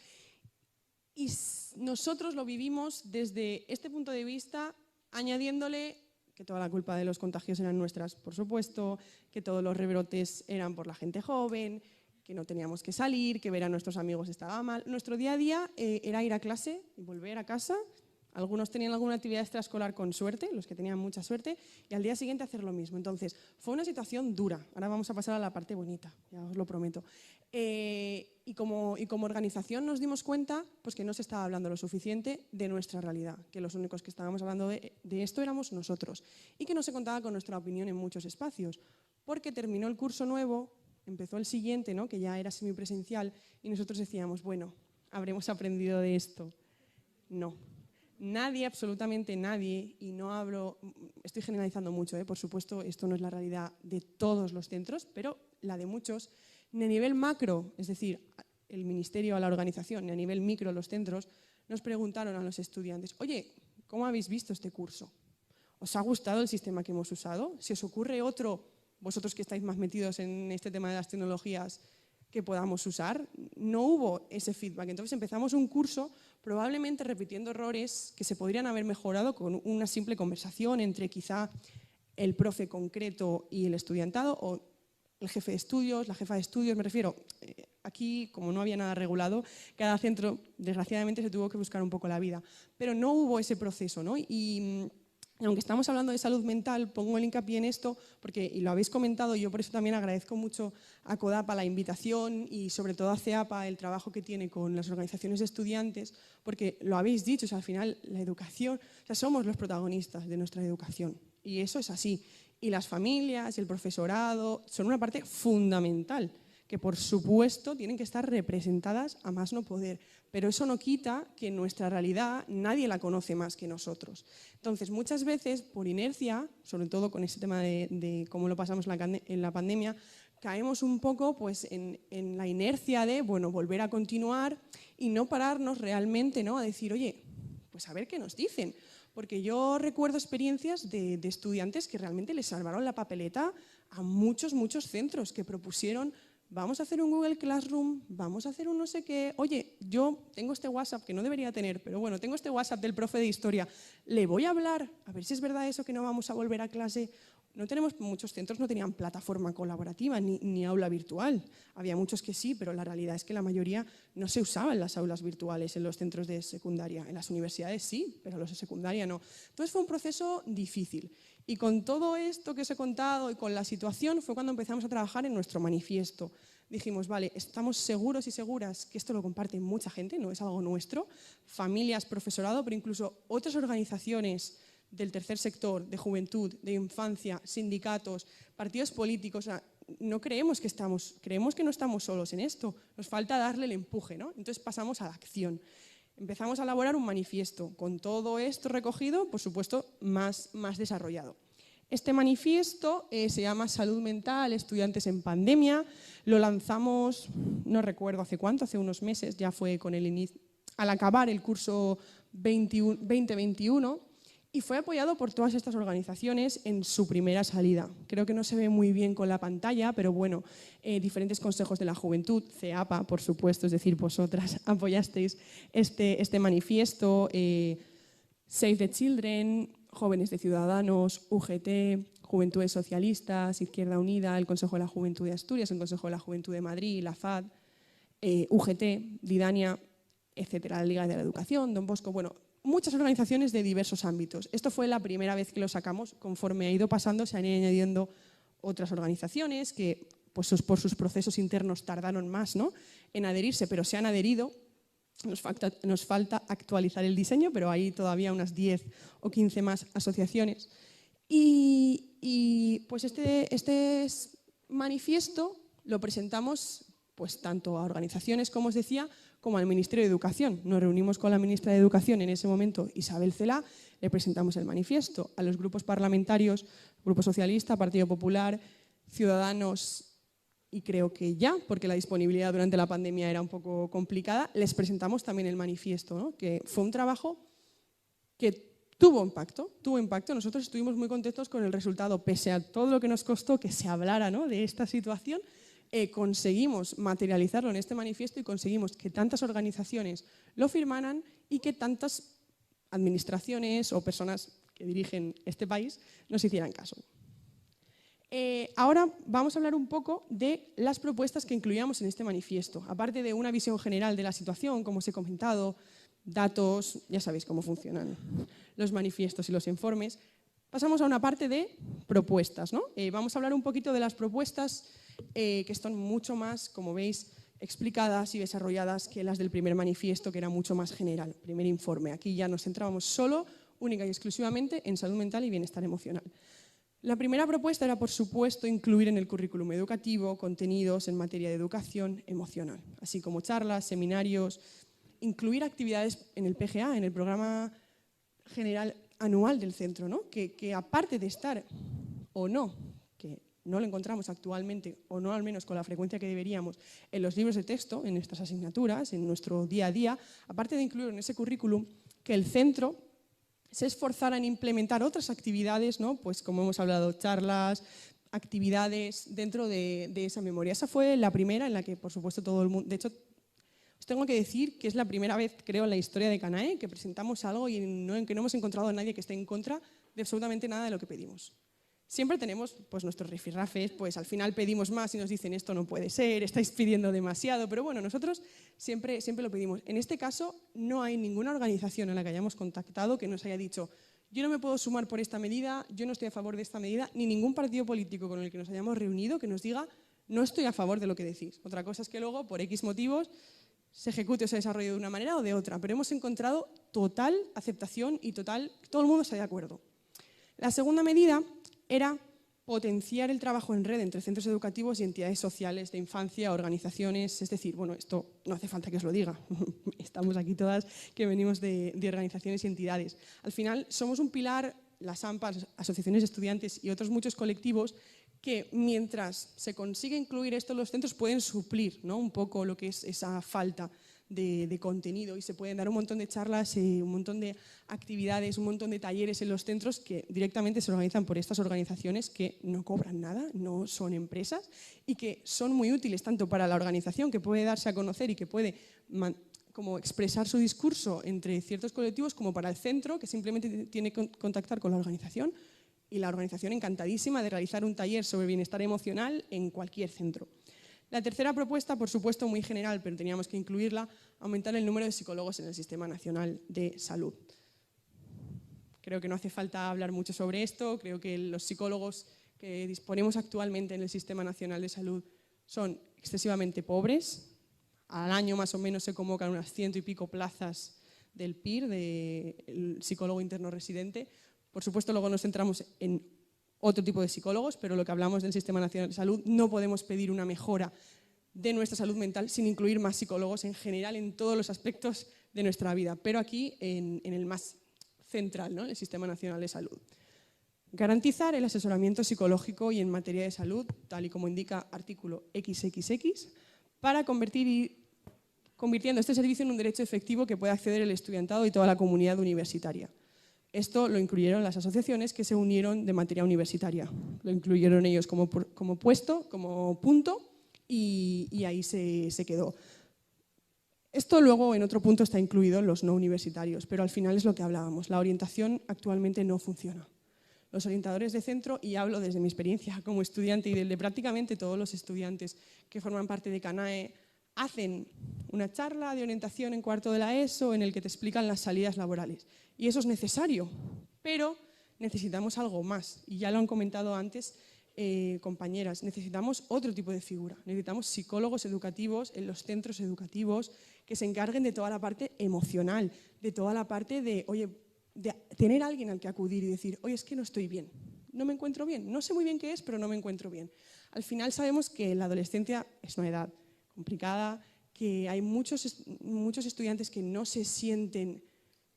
y nosotros lo vivimos desde este punto de vista, añadiéndole que toda la culpa de los contagios eran nuestras, por supuesto, que todos los rebrotes eran por la gente joven, que no teníamos que salir, que ver a nuestros amigos estaba mal. Nuestro día a día era ir a clase y volver a casa. Algunos tenían alguna actividad extraescolar con suerte, los que tenían mucha suerte, y al día siguiente hacer lo mismo. Entonces, fue una situación dura. Ahora vamos a pasar a la parte bonita, ya os lo prometo. Y como organización nos dimos cuenta pues, que no se estaba hablando lo suficiente de nuestra realidad, que los únicos que estábamos hablando de esto éramos nosotros, y que no se contaba con nuestra opinión en muchos espacios, porque terminó el curso nuevo, empezó el siguiente, ¿no? Que ya era semipresencial, y nosotros decíamos, bueno, ¿habremos aprendido de esto? No. Nadie, absolutamente nadie, y no hablo, estoy generalizando mucho, por supuesto, esto no es la realidad de todos los centros, pero la de muchos, ni a nivel macro, es decir, el ministerio a la organización, ni a nivel micro los centros, nos preguntaron a los estudiantes, oye, ¿cómo habéis visto este curso? ¿Os ha gustado el sistema que hemos usado? ¿Si os ocurre otro, vosotros que estáis más metidos en este tema de las tecnologías, que podamos usar? No hubo ese feedback. Entonces empezamos un curso probablemente repitiendo errores que se podrían haber mejorado con una simple conversación entre quizá el profe concreto y el estudiantado o el jefe de estudios, la jefa de estudios, me refiero. Aquí, como no había nada regulado, cada centro, desgraciadamente, se tuvo que buscar un poco la vida. Pero no hubo ese proceso, ¿no? Y aunque estamos hablando de salud mental, pongo el hincapié en esto, porque, y lo habéis comentado, yo por eso también agradezco mucho a CODAPA la invitación y sobre todo a CEAPA el trabajo que tiene con las organizaciones de estudiantes, porque lo habéis dicho, o sea, al final la educación, o sea, somos los protagonistas de nuestra educación y eso es así. Y las familias y el profesorado son una parte fundamental, que por supuesto tienen que estar representadas a más no poder, pero eso no quita que nuestra realidad nadie la conoce más que nosotros. Entonces, muchas veces, por inercia, sobre todo con este tema de cómo lo pasamos en la pandemia, caemos un poco pues, en la inercia de bueno, volver a continuar y no pararnos realmente, ¿no? A decir, oye, pues a ver qué nos dicen. Porque yo recuerdo experiencias de estudiantes que realmente les salvaron la papeleta a muchos centros que propusieron vamos a hacer un Google Classroom, vamos a hacer un no sé qué. Oye, yo tengo este WhatsApp que no debería tener, pero bueno, tengo este WhatsApp del profe de historia. Le voy a hablar, a ver si es verdad eso que no vamos a volver a clase. No tenemos, muchos centros no tenían plataforma colaborativa ni aula virtual. Había muchos que sí, pero la realidad es que la mayoría no se usaban las aulas virtuales en los centros de secundaria. En las universidades sí, pero los de secundaria no. Entonces fue un proceso difícil. Y con todo esto que os he contado y con la situación fue cuando empezamos a trabajar en nuestro manifiesto. Dijimos, vale, estamos seguros y seguras que esto lo comparte mucha gente, no es algo nuestro, familias, profesorado, pero incluso otras organizaciones del tercer sector, de juventud, de infancia, sindicatos, partidos políticos. O sea, no creemos que no estamos solos en esto, nos falta darle el empuje, ¿no? Entonces pasamos a la acción. Empezamos a elaborar un manifiesto con todo esto recogido, por supuesto, más desarrollado. Este manifiesto se llama Salud Mental, Estudiantes en Pandemia. Lo lanzamos, no recuerdo hace cuánto, hace unos meses, ya fue con al acabar el curso 2021. y fue apoyado por todas estas organizaciones en su primera salida. Creo que no se ve muy bien con la pantalla, pero bueno, diferentes consejos de la juventud, CEAPA, por supuesto, es decir, vosotras apoyasteis este manifiesto, Save the Children, Jóvenes de Ciudadanos, UGT, Juventudes Socialistas, Izquierda Unida, el Consejo de la Juventud de Asturias, el Consejo de la Juventud de Madrid, la FAD, UGT, Didania, etcétera, la Liga de la Educación, Don Bosco, bueno, muchas organizaciones de diversos ámbitos. Esto fue la primera vez que lo sacamos. Conforme ha ido pasando, se han ido añadiendo otras organizaciones que pues, por sus procesos internos tardaron más, ¿no?, en adherirse, pero se han adherido. Nos falta actualizar el diseño, pero hay todavía unas 10 o 15 más asociaciones. Y pues este manifiesto lo presentamos pues, tanto a organizaciones, como os decía, como al Ministerio de Educación. Nos reunimos con la ministra de Educación en ese momento, Isabel Celaá, le presentamos el manifiesto a los grupos parlamentarios, Grupo Socialista, Partido Popular, Ciudadanos y creo que ya, porque la disponibilidad durante la pandemia era un poco complicada, les presentamos también el manifiesto, ¿no?, que fue un trabajo que tuvo impacto. Nosotros estuvimos muy contentos con el resultado, pese a todo lo que nos costó que se hablara, ¿no?, de esta situación. Conseguimos materializarlo en este manifiesto y conseguimos que tantas organizaciones lo firmaran y que tantas administraciones o personas que dirigen este país nos hicieran caso. Ahora vamos a hablar un poco de las propuestas que incluíamos en este manifiesto. Aparte de una visión general de la situación, como os he comentado, datos, ya sabéis cómo funcionan los manifiestos y los informes, pasamos a una parte de propuestas, ¿no? Vamos a hablar un poquito de las propuestas que están mucho más, como veis, explicadas y desarrolladas que las del primer manifiesto, que era mucho más general, primer informe. Aquí ya nos centrábamos solo, única y exclusivamente, en salud mental y bienestar emocional. La primera propuesta era, por supuesto, incluir en el currículum educativo contenidos en materia de educación emocional, así como charlas, seminarios, incluir actividades en el PGA, en el programa general anual del centro, ¿no?, que aparte de estar o no, que no lo encontramos actualmente, o no al menos con la frecuencia que deberíamos, en los libros de texto, en nuestras asignaturas, en nuestro día a día, aparte de incluir en ese currículum, que el centro se esforzara en implementar otras actividades, ¿no?, pues como hemos hablado, charlas, actividades dentro de esa memoria. Esa fue la primera en la que, por supuesto, todo el mundo... De hecho, os tengo que decir que es la primera vez, creo, en la historia de CANAE que presentamos algo y que no hemos encontrado a nadie que esté en contra de absolutamente nada de lo que pedimos. Siempre tenemos pues, nuestros rifirrafes, pues al final pedimos más y nos dicen esto no puede ser, estáis pidiendo demasiado, pero bueno, nosotros siempre lo pedimos. En este caso no hay ninguna organización en la que hayamos contactado que nos haya dicho yo no me puedo sumar por esta medida, yo no estoy a favor de esta medida, ni ningún partido político con el que nos hayamos reunido que nos diga no estoy a favor de lo que decís. Otra cosa es que luego, por X motivos, se ejecute o se desarrolle de una manera o de otra, pero hemos encontrado total aceptación y todo el mundo está de acuerdo. La segunda medida era potenciar el trabajo en red entre centros educativos y entidades sociales de infancia, organizaciones, es decir, bueno, esto no hace falta que os lo diga, estamos aquí todas que venimos de organizaciones y entidades. Al final somos un pilar, las AMPAs, asociaciones de estudiantes y otros muchos colectivos que mientras se consigue incluir esto, los centros pueden suplir, ¿no?, un poco lo que es esa falta de contenido y se pueden dar un montón de charlas, un montón de actividades, un montón de talleres en los centros que directamente se organizan por estas organizaciones que no cobran nada, no son empresas y que son muy útiles tanto para la organización que puede darse a conocer y que puede como expresar su discurso entre ciertos colectivos como para el centro que simplemente tiene que contactar con la organización y la organización encantadísima de realizar un taller sobre bienestar emocional en cualquier centro. La tercera propuesta, por supuesto, muy general, pero teníamos que incluirla, aumentar el número de psicólogos en el Sistema Nacional de Salud. Creo que no hace falta hablar mucho sobre esto, creo que los psicólogos que disponemos actualmente en el Sistema Nacional de Salud son excesivamente pobres. Al año más o menos se convocan unas 100 y pico plazas del PIR, del psicólogo interno residente. Por supuesto, luego nos centramos en otro tipo de psicólogos, pero lo que hablamos del Sistema Nacional de Salud, no podemos pedir una mejora de nuestra salud mental sin incluir más psicólogos en general en todos los aspectos de nuestra vida, pero aquí en el más central, ¿no?, el Sistema Nacional de Salud. Garantizar el asesoramiento psicológico y en materia de salud, tal y como indica artículo XXX, para convirtiendo este servicio en un derecho efectivo que pueda acceder el estudiantado y toda la comunidad universitaria. Esto lo incluyeron las asociaciones que se unieron de materia universitaria. Lo incluyeron ellos como puesto, como punto, y ahí se quedó. Esto luego en otro punto está incluido en los no universitarios, pero al final es lo que hablábamos. La orientación actualmente no funciona. Los orientadores de centro, y hablo desde mi experiencia como estudiante y de prácticamente todos los estudiantes que forman parte de CANAE, hacen una charla de orientación en cuarto de la ESO en el que te explican las salidas laborales. Y eso es necesario, pero necesitamos algo más. Y ya lo han comentado antes compañeras, necesitamos otro tipo de figura. Necesitamos psicólogos educativos en los centros educativos que se encarguen de toda la parte emocional, de toda la parte de, oye, de tener a alguien al que acudir y decir, oye, es que no estoy bien, no me encuentro bien, no sé muy bien qué es, pero no me encuentro bien. Al final sabemos que la adolescencia es una edad complicada, que hay muchos estudiantes que no se sienten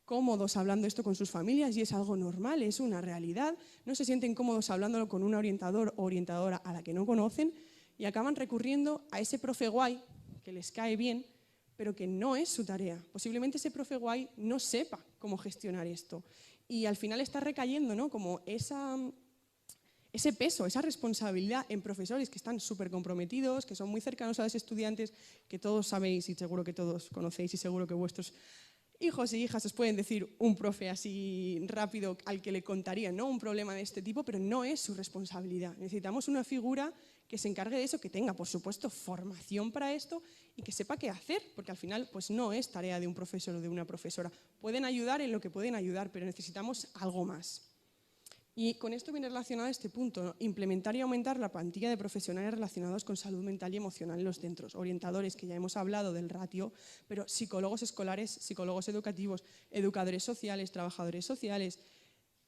cómodos hablando esto con sus familias y es algo normal, es una realidad. No se sienten cómodos hablándolo con un orientador o orientadora a la que no conocen y acaban recurriendo a ese profe guay que les cae bien, pero que no es su tarea. Posiblemente ese profe guay no sepa cómo gestionar esto y al final está recayendo, ¿no? Como ese peso, esa responsabilidad en profesores que están súper comprometidos, que son muy cercanos a los estudiantes, que todos sabéis y seguro que todos conocéis y seguro que vuestros hijos e hijas os pueden decir un profe así rápido al que le contarían, ¿no? Un problema de este tipo, pero no es su responsabilidad. Necesitamos una figura que se encargue de eso, que tenga, por supuesto, formación para esto y que sepa qué hacer, porque al final pues, no es tarea de un profesor o de una profesora. Pueden ayudar en lo que pueden ayudar, pero necesitamos algo más. Y con esto viene relacionado este punto, ¿no? Implementar y aumentar la plantilla de profesionales relacionados con salud mental y emocional en los centros. Orientadores, que ya hemos hablado del ratio, pero psicólogos escolares, psicólogos educativos, educadores sociales, trabajadores sociales,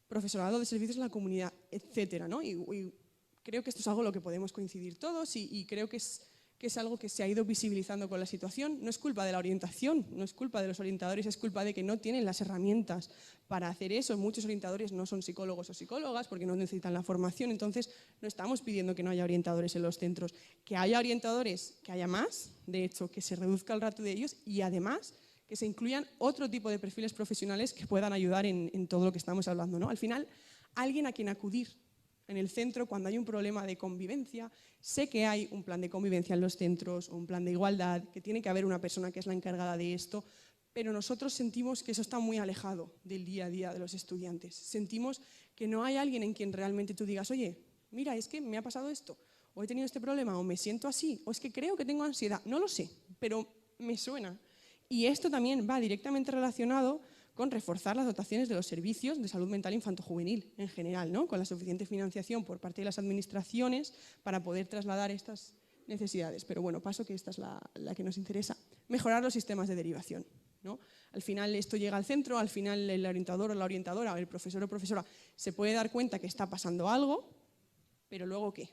profesorado de servicios en la comunidad, etcétera, ¿no? Y creo que esto es algo en lo que podemos coincidir todos y creo que es algo que se ha ido visibilizando con la situación. No es culpa de la orientación, no es culpa de los orientadores, es culpa de que no tienen las herramientas para hacer eso. Muchos orientadores no son psicólogos o psicólogas porque no necesitan la formación, entonces no estamos pidiendo que no haya orientadores en los centros. Que haya orientadores, que haya más, de hecho, que se reduzca el ratio de ellos y además que se incluyan otro tipo de perfiles profesionales que puedan ayudar en todo lo que estamos hablando, ¿no? Al final, alguien a quien acudir en el centro cuando hay un problema de convivencia. Sé que hay un plan de convivencia en los centros, o un plan de igualdad, que tiene que haber una persona que es la encargada de esto, pero nosotros sentimos que eso está muy alejado del día a día de los estudiantes. Sentimos que no hay alguien en quien realmente tú digas, oye, mira, es que me ha pasado esto, o he tenido este problema, o me siento así, o es que creo que tengo ansiedad. No lo sé, pero me suena. Y esto también va directamente relacionado con reforzar las dotaciones de los servicios de salud mental infanto-juvenil en general, ¿no? Con la suficiente financiación por parte de las administraciones para poder trasladar estas necesidades. Pero bueno, paso que esta es la que nos interesa. Mejorar los sistemas de derivación, ¿no? Al final esto llega al centro, al final el orientador o la orientadora o el profesor o profesora se puede dar cuenta que está pasando algo, pero luego ¿qué?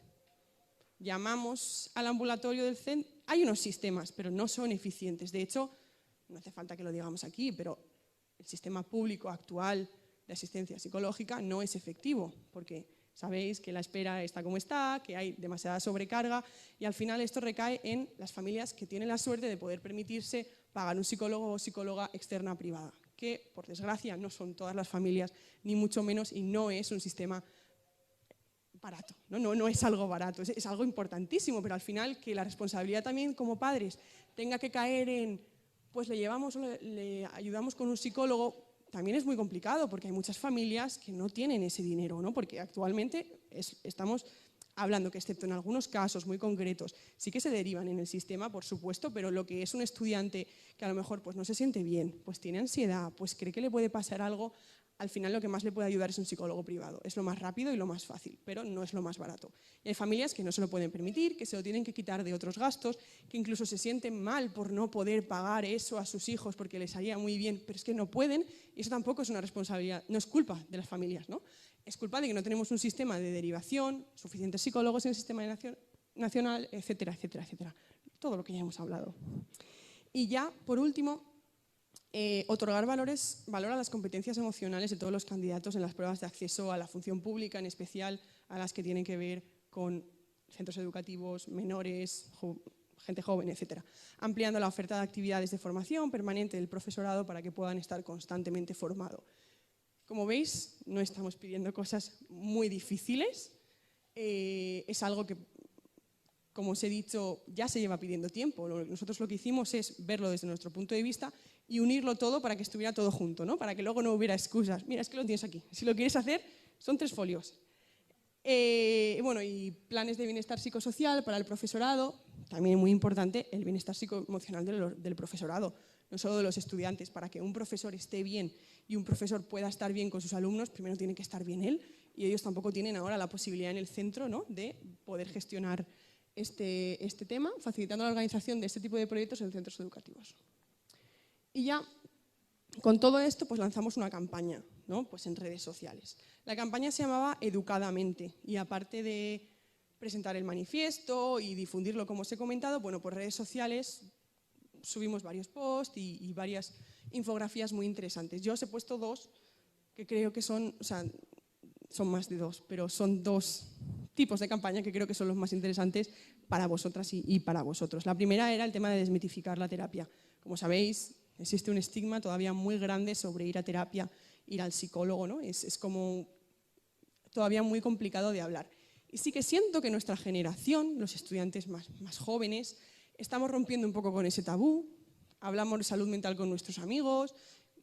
Llamamos al ambulatorio del centro. Hay unos sistemas, pero no son eficientes. De hecho, no hace falta que lo digamos aquí, pero el sistema público actual de asistencia psicológica no es efectivo, porque sabéis que la espera está como está, que hay demasiada sobrecarga y al final esto recae en las familias que tienen la suerte de poder permitirse pagar un psicólogo o psicóloga externa privada, que por desgracia no son todas las familias, ni mucho menos, y no es un sistema barato, no es algo barato, es algo importantísimo, pero al final que la responsabilidad también como padres tenga que caer en pues le ayudamos con un psicólogo, también es muy complicado porque hay muchas familias que no tienen ese dinero, ¿no? Porque actualmente estamos hablando que excepto en algunos casos muy concretos sí que se derivan en el sistema, por supuesto, pero lo que es un estudiante que a lo mejor pues, no se siente bien, pues tiene ansiedad, pues cree que le puede pasar algo, al final lo que más le puede ayudar es un psicólogo privado. Es lo más rápido y lo más fácil, pero no es lo más barato. Y hay familias que no se lo pueden permitir, que se lo tienen que quitar de otros gastos, que incluso se sienten mal por no poder pagar eso a sus hijos porque les haría muy bien, pero es que no pueden y eso tampoco es una responsabilidad, no es culpa de las familias, ¿no? Es culpa de que no tenemos un sistema de derivación, suficientes psicólogos en el sistema nacional, etcétera, etcétera, etcétera. Todo lo que ya hemos hablado. Y ya, por último, otorgar valor a las competencias emocionales de todos los candidatos en las pruebas de acceso a la función pública, en especial a las que tienen que ver con centros educativos, menores, gente joven, etc. Ampliando la oferta de actividades de formación permanente del profesorado para que puedan estar constantemente formados. Como veis, no estamos pidiendo cosas muy difíciles. Es algo que, como os he dicho, ya se lleva pidiendo tiempo. Nosotros lo que hicimos es verlo desde nuestro punto de vista y unirlo todo para que estuviera todo junto, ¿no? Para que luego no hubiera excusas. Mira, es que lo tienes aquí. Si lo quieres hacer, son 3 folios. Bueno, y planes de bienestar psicosocial para el profesorado. También muy importante el bienestar psicoemocional del profesorado, no solo de los estudiantes. Para que un profesor esté bien y un profesor pueda estar bien con sus alumnos, primero tiene que estar bien él, y ellos tampoco tienen ahora la posibilidad en el centro, ¿no?, de poder gestionar este tema, facilitando la organización de este tipo de proyectos en centros educativos. Y ya, con todo esto, pues lanzamos una campaña, ¿no?, pues en redes sociales. La campaña se llamaba Educadamente, y aparte de presentar el manifiesto y difundirlo, como os he comentado, bueno, por redes sociales subimos varios posts y varias infografías muy interesantes. Yo os he puesto 2 que creo que son, o sea, son más de 2, pero son 2 tipos de campaña que creo que son los más interesantes para vosotras y para vosotros. La primera era el tema de desmitificar la terapia. Como sabéis, existe un estigma todavía muy grande sobre ir a terapia, ir al psicólogo, ¿no? Es como todavía muy complicado de hablar. Y sí que siento que nuestra generación, los estudiantes más jóvenes, estamos rompiendo un poco con ese tabú. Hablamos de salud mental con nuestros amigos.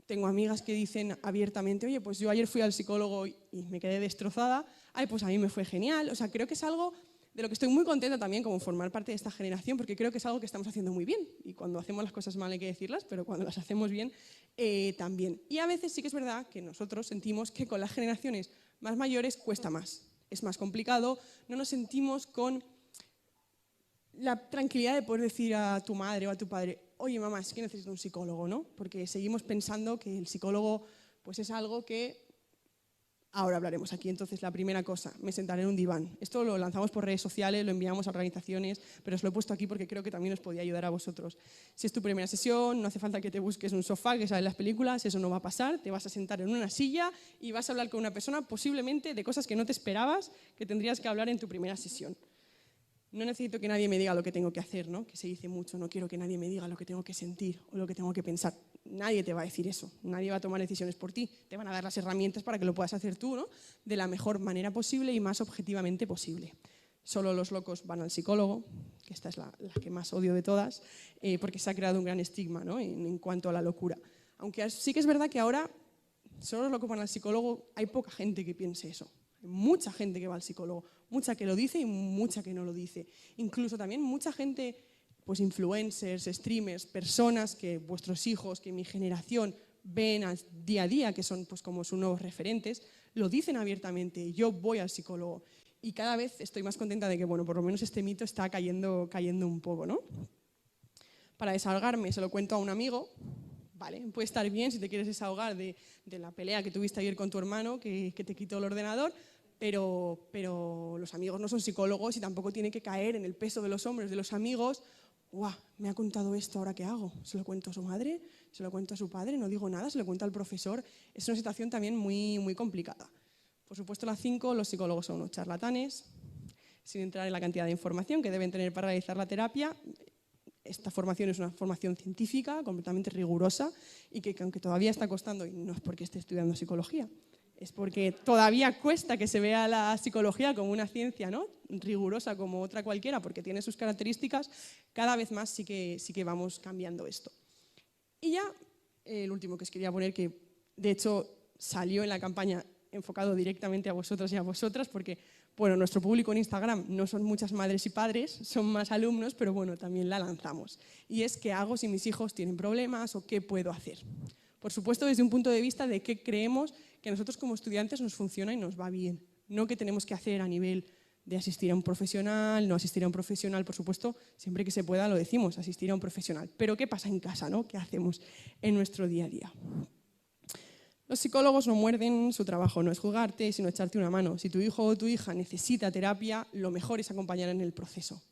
Tengo amigas que dicen abiertamente, oye, pues yo ayer fui al psicólogo y me quedé destrozada. Ay, pues a mí me fue genial. O sea, creo que es algo de lo que estoy muy contenta también como formar parte de esta generación, porque creo que es algo que estamos haciendo muy bien. Y cuando hacemos las cosas mal hay que decirlas, pero cuando las hacemos bien también. Y a veces sí que es verdad que nosotros sentimos que con las generaciones más mayores cuesta más. Es más complicado, no nos sentimos con la tranquilidad de poder decir a tu madre o a tu padre, oye mamá, es que necesito un psicólogo, ¿no? Porque seguimos pensando que el psicólogo pues es algo que ahora hablaremos aquí. Entonces, la primera cosa, me sentaré en un diván. Esto lo lanzamos por redes sociales, lo enviamos a organizaciones, pero os lo he puesto aquí porque creo que también os podía ayudar a vosotros. Si es tu primera sesión, no hace falta que te busques un sofá que sale en las películas, eso no va a pasar, te vas a sentar en una silla y vas a hablar con una persona posiblemente de cosas que no te esperabas que tendrías que hablar en tu primera sesión. No necesito que nadie me diga lo que tengo que hacer, ¿no? Que se dice mucho, no quiero que nadie me diga lo que tengo que sentir o lo que tengo que pensar. Nadie te va a decir eso, nadie va a tomar decisiones por ti, te van a dar las herramientas para que lo puedas hacer tú, ¿no?, de la mejor manera posible y más objetivamente posible. Solo los locos van al psicólogo, que esta es la que más odio de todas, porque se ha creado un gran estigma, ¿no?, en cuanto a la locura. Aunque sí que es verdad que ahora solo los locos van al psicólogo, hay poca gente que piense eso. Hay mucha gente que va al psicólogo, mucha que lo dice y mucha que no lo dice. Incluso también mucha gente, pues influencers, streamers, personas que vuestros hijos, que mi generación ven al día a día, que son pues como sus nuevos referentes, lo dicen abiertamente, yo voy al psicólogo. Y cada vez estoy más contenta de que, bueno, por lo menos este mito está cayendo un poco, ¿no? Para desahogarme se lo cuento a un amigo. Vale, puede estar bien si te quieres desahogar de la pelea que tuviste ayer con tu hermano que te quitó el ordenador, pero los amigos no son psicólogos y tampoco tiene que caer en el peso de los hombros de los amigos. ¡Guau! Me ha contado esto, ¿ahora qué hago? ¿Se lo cuento a su madre? ¿Se lo cuento a su padre? No digo nada, se lo cuento al profesor. Es una situación también muy, muy complicada. Por supuesto, la 5, los psicólogos son unos charlatanes, sin entrar en la cantidad de información que deben tener para realizar la terapia. Esta formación es una formación científica, completamente rigurosa, y que aunque todavía está costando, y no es porque esté estudiando psicología, es porque todavía cuesta que se vea la psicología como una ciencia, ¿no?, rigurosa como otra cualquiera, porque tiene sus características, cada vez más sí que vamos cambiando esto. Y ya el último que os quería poner, que de hecho salió en la campaña enfocado directamente a vosotros y a vosotras, porque bueno, nuestro público en Instagram no son muchas madres y padres, son más alumnos, pero bueno, también la lanzamos. Y es ¿qué hago si mis hijos tienen problemas o qué puedo hacer? Por supuesto, desde un punto de vista de qué creemos que a nosotros como estudiantes nos funciona y nos va bien. No qué tenemos que hacer a nivel de asistir a un profesional, no asistir a un profesional, por supuesto, siempre que se pueda lo decimos, asistir a un profesional. Pero ¿qué pasa en casa, ¿no? ¿Qué hacemos en nuestro día a día? Los psicólogos no muerden, su trabajo no es jugarte, sino echarte una mano. Si tu hijo o tu hija necesita terapia, lo mejor es acompañar en el proceso.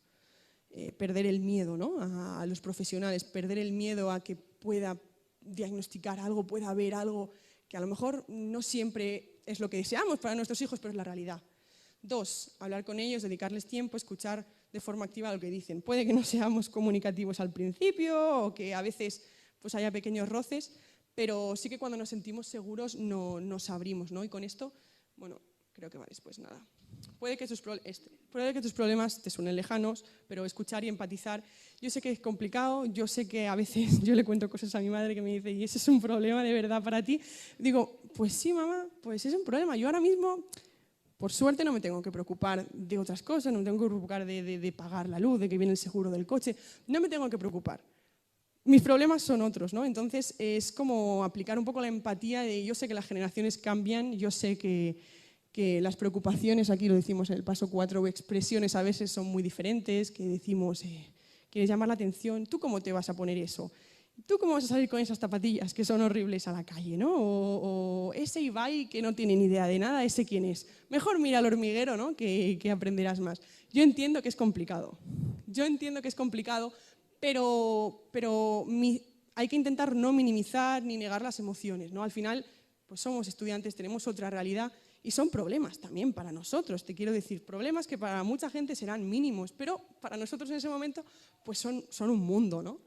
Perder el miedo, ¿no?, a los profesionales, perder el miedo a que pueda diagnosticar algo, pueda haber algo que a lo mejor no siempre es lo que deseamos para nuestros hijos, pero es la realidad. 2, hablar con ellos, dedicarles tiempo, escuchar de forma activa lo que dicen. Puede que no seamos comunicativos al principio o que a veces pues haya pequeños roces, pero sí que cuando nos sentimos seguros nos abrimos, ¿no? Y con esto, bueno, creo que va después, nada. Puede que tus problemas te suenen lejanos, pero escuchar y empatizar, yo sé que es complicado, yo sé que a veces yo le cuento cosas a mi madre que me dice, ¿y ese es un problema de verdad para ti? Digo, pues sí, mamá, pues es un problema. Yo ahora mismo, por suerte, no me tengo que preocupar de otras cosas, no me tengo que preocupar de pagar la luz, de que viene el seguro del coche, no me tengo que preocupar. Mis problemas son otros, ¿no? Entonces es como aplicar un poco la empatía de yo sé que las generaciones cambian, yo sé que las preocupaciones, aquí lo decimos en el paso 4, o expresiones a veces son muy diferentes, que decimos, quieres llamar la atención, ¿tú cómo te vas a poner eso? ¿Tú cómo vas a salir con esas zapatillas que son horribles a la calle, ¿no? O ese Ibai que no tiene ni idea de nada, ¿ese quién es? Mejor mira al hormiguero, ¿no? Que aprenderás más. Yo entiendo que es complicado. Pero hay que intentar no minimizar ni negar las emociones, ¿no? Al final, pues somos estudiantes, tenemos otra realidad y son problemas también para nosotros, te quiero decir, problemas que para mucha gente serán mínimos, pero para nosotros en ese momento pues son un mundo, ¿no?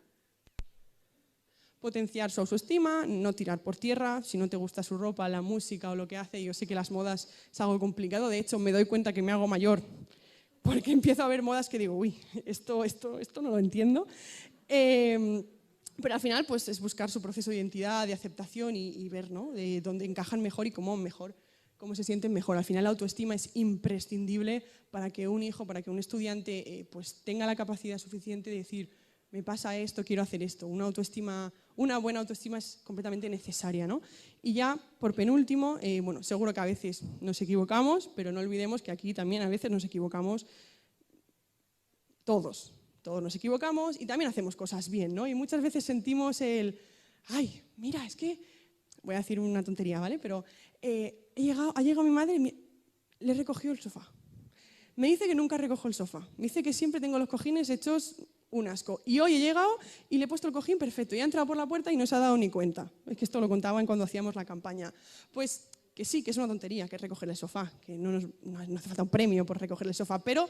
Potenciar su autoestima, no tirar por tierra, si no te gusta su ropa, la música o lo que hace, yo sé que las modas es algo complicado, de hecho me doy cuenta que me hago mayor porque empiezo a ver modas que digo, uy, esto no lo entiendo. Pero al final pues es buscar su proceso de identidad, de aceptación y ver, ¿no? De dónde encajan mejor y cómo se sienten mejor. Al final la autoestima es imprescindible para que un hijo, para que un estudiante pues tenga la capacidad suficiente de decir, me pasa esto, quiero hacer esto. Una buena autoestima es completamente necesaria, ¿no? Y ya, por penúltimo, bueno, seguro que a veces nos equivocamos, pero no olvidemos que aquí también a veces nos equivocamos todos nos equivocamos y también hacemos cosas bien, ¿no? Y muchas veces sentimos ay, mira, es que, voy a decir una tontería, ¿vale? Pero ha llegado mi madre y le recogió el sofá. Me dice que nunca recojo el sofá. Me dice que siempre tengo los cojines hechos un asco. Y hoy he llegado y le he puesto el cojín perfecto. Y ha entrado por la puerta y no se ha dado ni cuenta. Es que esto lo contaban cuando hacíamos la campaña. Pues que sí, que es una tontería, que es recoger el sofá, que no hace falta un premio por recoger el sofá. Pero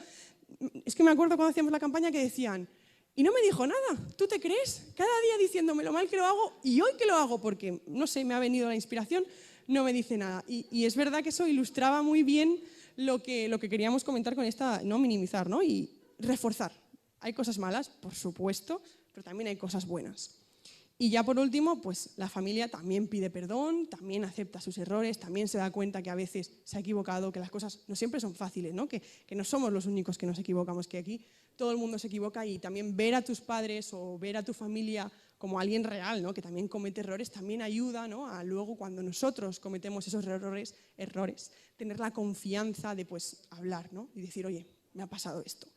es que me acuerdo cuando hacíamos la campaña que decían, y no me dijo nada, ¿tú te crees? Cada día diciéndome lo mal que lo hago y hoy que lo hago porque, no sé, me ha venido la inspiración, no me dice nada. Y es verdad que eso ilustraba muy bien lo que queríamos comentar con esta, no minimizar, ¿no? Y reforzar. Hay cosas malas, por supuesto, pero también hay cosas buenas. Y ya por último, pues la familia también pide perdón, también acepta sus errores, también se da cuenta que a veces se ha equivocado, que las cosas no siempre son fáciles, ¿no? Que no somos los únicos que nos equivocamos, que aquí todo el mundo se equivoca y también ver a tus padres o ver a tu familia como alguien real, ¿no? Que también comete errores, también ayuda, ¿no? A luego cuando nosotros cometemos esos errores, tener la confianza de pues hablar, ¿no? Y decir, oye, me ha pasado esto.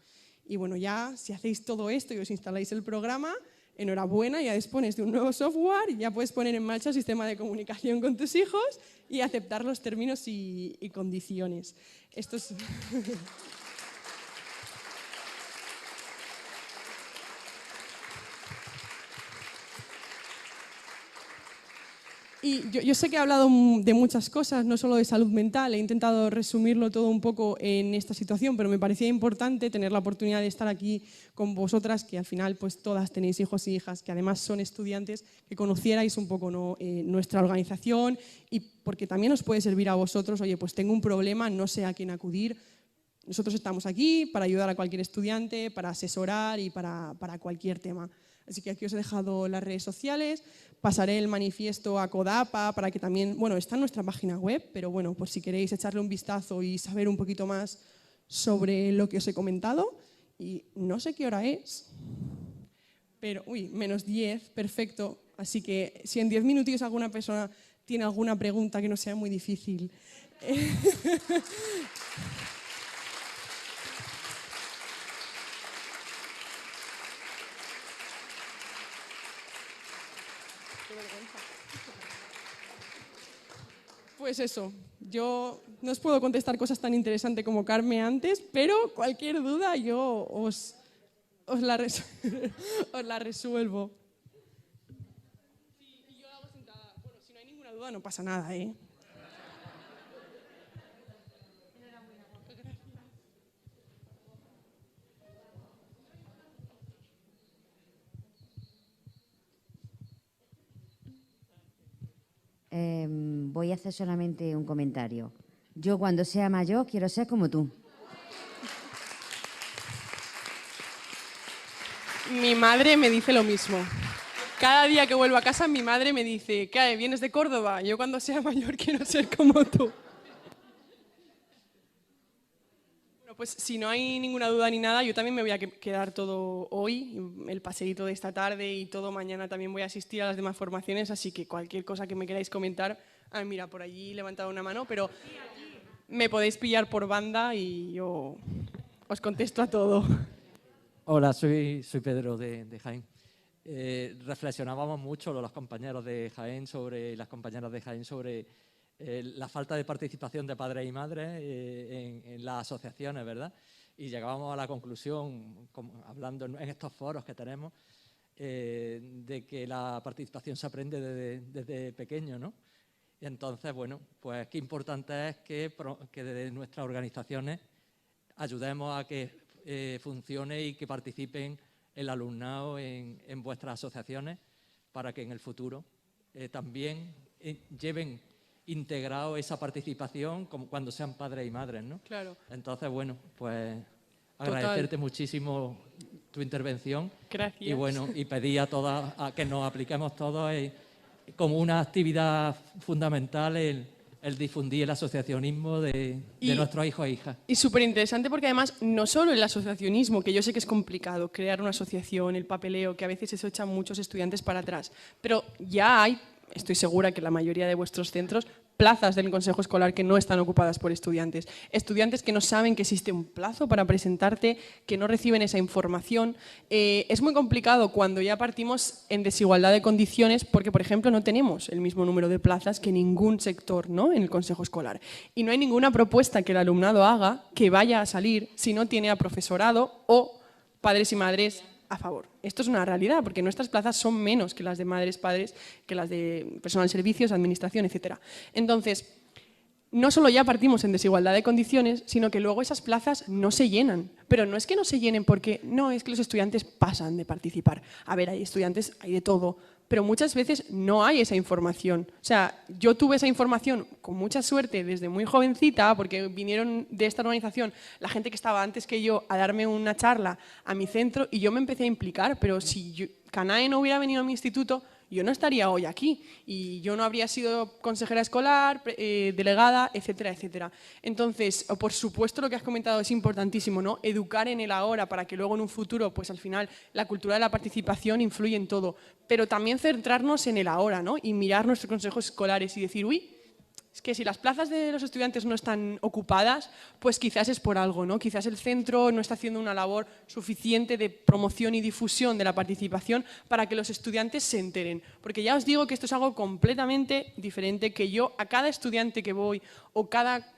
Y bueno, ya si hacéis todo esto y os instaláis el programa, enhorabuena, ya dispones de un nuevo software y ya puedes poner en marcha el sistema de comunicación con tus hijos y aceptar los términos y condiciones. Esto es... Y yo sé que he hablado de muchas cosas, no solo de salud mental, he intentado resumirlo todo un poco en esta situación, pero me parecía importante tener la oportunidad de estar aquí con vosotras, que al final pues todas tenéis hijos y hijas, que además son estudiantes, que conocierais un poco, ¿no? Nuestra organización y porque también os puede servir a vosotros, oye, pues tengo un problema, no sé a quién acudir. Nosotros estamos aquí para ayudar a cualquier estudiante, para asesorar y para cualquier tema. Así que aquí os he dejado las redes sociales, pasaré el manifiesto a Codapa para que también, bueno, está en nuestra página web, pero bueno, por si queréis echarle un vistazo y saber un poquito más sobre lo que os he comentado. Y no sé qué hora es, pero, uy, -10, perfecto. Así que si en 10 minutos alguna persona tiene alguna pregunta que no sea muy difícil. Pues eso, yo no os puedo contestar cosas tan interesantes como Carmen antes, pero cualquier duda yo os la resuelvo. Sí, y yo la hago sentada. Bueno, si no hay ninguna duda no pasa nada, ¿eh? a hacer solamente un comentario. Yo cuando sea mayor quiero ser como tú. Mi madre me dice lo mismo. Cada día que vuelvo a casa mi madre me dice, ¿qué? ¿Vienes de Córdoba? Yo cuando sea mayor quiero ser como tú. Bueno, pues si no hay ninguna duda ni nada, yo también me voy a quedar todo hoy, el paseíto de esta tarde y todo mañana también voy a asistir a las demás formaciones, así que cualquier cosa que me queráis comentar, mira, por allí he levantado una mano, pero me podéis pillar por banda y yo os contesto a todo. Hola, soy Pedro de Jaén. Reflexionábamos mucho los compañeros de Jaén y las compañeras de Jaén sobre la falta de participación de padres y madres en las asociaciones, ¿verdad? Y llegábamos a la conclusión, hablando en estos foros que tenemos, de que la participación se aprende desde pequeño, ¿no? Y entonces, bueno, pues qué importante es que desde nuestras organizaciones ayudemos a que funcione y que participen el alumnado en vuestras asociaciones para que en el futuro también lleven integrado esa participación como cuando sean padres y madres, ¿no? Claro. Entonces, bueno, pues agradecerte muchísimo tu intervención. Gracias. Y bueno, y pedir a todas que nos apliquemos todos como una actividad fundamental el difundir el asociacionismo de nuestros hijos e hijas. Y súper interesante porque además no solo el asociacionismo, que yo sé que es complicado crear una asociación, el papeleo, que a veces eso echan muchos estudiantes para atrás, pero ya hay, estoy segura que la mayoría de vuestros centros, plazas del consejo escolar que no están ocupadas por estudiantes. Estudiantes que no saben que existe un plazo para presentarte, que no reciben esa información. Es muy complicado cuando ya partimos en desigualdad de condiciones porque, por ejemplo, no tenemos el mismo número de plazas que ningún sector, ¿no?, en el consejo escolar. Y no hay ninguna propuesta que el alumnado haga que vaya a salir si no tiene a profesorado o padres y madres a favor. Esto es una realidad, porque nuestras plazas son menos que las de madres, padres, que las de personal de servicios, administración, etc. Entonces, no solo ya partimos en desigualdad de condiciones, sino que luego esas plazas no se llenan. Pero no es que no se llenen porque no, es que los estudiantes pasan de participar. A ver, hay estudiantes, hay de todo, pero muchas veces no hay esa información. O sea, yo tuve esa información con mucha suerte desde muy jovencita, porque vinieron de esta organización la gente que estaba antes que yo a darme una charla a mi centro y yo me empecé a implicar, pero si Canae no hubiera venido a mi instituto, yo no estaría hoy aquí y yo no habría sido consejera escolar, delegada, etcétera, etcétera. Entonces, por supuesto, lo que has comentado es importantísimo, ¿no? Educar en el ahora para que luego en un futuro, pues al final, la cultura de la participación influye en todo. Pero también centrarnos en el ahora, ¿no? Y mirar nuestros consejos escolares y decir, uy, es que si las plazas de los estudiantes no están ocupadas, pues quizás es por algo, ¿no? Quizás el centro no está haciendo una labor suficiente de promoción y difusión de la participación para que los estudiantes se enteren. Porque ya os digo que esto es algo completamente diferente, que yo a cada estudiante que voy o cada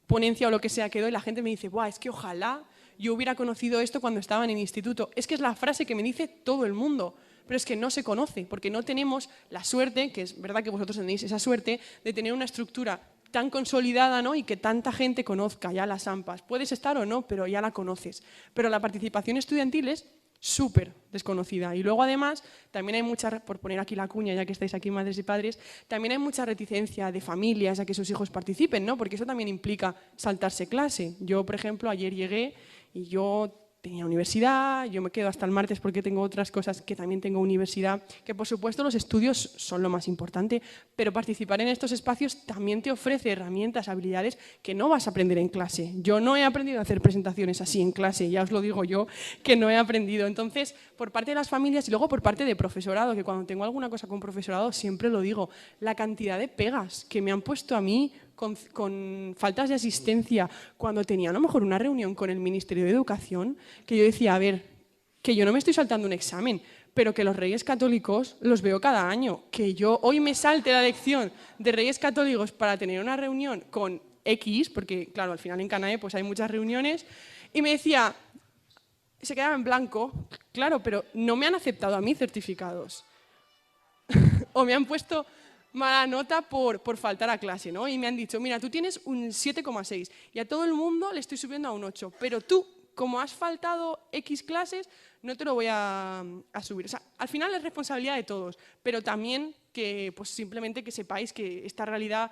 ponencia o lo que sea que doy, la gente me dice, ¡buah, es que ojalá yo hubiera conocido esto cuando estaba en el instituto! Es que es la frase que me dice todo el mundo. Pero es que no se conoce, porque no tenemos la suerte, que es verdad que vosotros tenéis esa suerte, de tener una estructura tan consolidada, ¿no?, y que tanta gente conozca ya las AMPAs. Puedes estar o no, pero ya la conoces. Pero la participación estudiantil es súper desconocida. Y luego, además, también hay mucha, por poner aquí la cuña, ya que estáis aquí madres y padres, también hay mucha reticencia de familias a que sus hijos participen, ¿no?, porque eso también implica saltarse clase. Yo, por ejemplo, ayer llegué y yo tenía universidad, yo me quedo hasta el martes porque tengo otras cosas que también tengo universidad, que por supuesto los estudios son lo más importante, pero participar en estos espacios también te ofrece herramientas, habilidades que no vas a aprender en clase. Yo no he aprendido a hacer presentaciones así en clase, ya os lo digo yo, que no he aprendido. Entonces, por parte de las familias y luego por parte de profesorado, que cuando tengo alguna cosa con profesorado siempre lo digo, la cantidad de pegas que me han puesto a mí con faltas de asistencia cuando tenía a lo mejor una reunión con el Ministerio de Educación, que yo decía, a ver, que yo no me estoy saltando un examen, pero que los Reyes Católicos los veo cada año, que yo hoy me salte la lección de Reyes Católicos para tener una reunión con X, porque claro, al final en Canae pues hay muchas reuniones, y me decía, se quedaba en blanco, claro, pero no me han aceptado a mí certificados, o me han puesto mala nota por faltar a clase, ¿no? Y me han dicho, mira, tú tienes un 7,6 y a todo el mundo le estoy subiendo a un 8, pero tú, como has faltado X clases, no te lo voy a subir. O sea, al final es responsabilidad de todos, pero también que pues simplemente que sepáis que esta realidad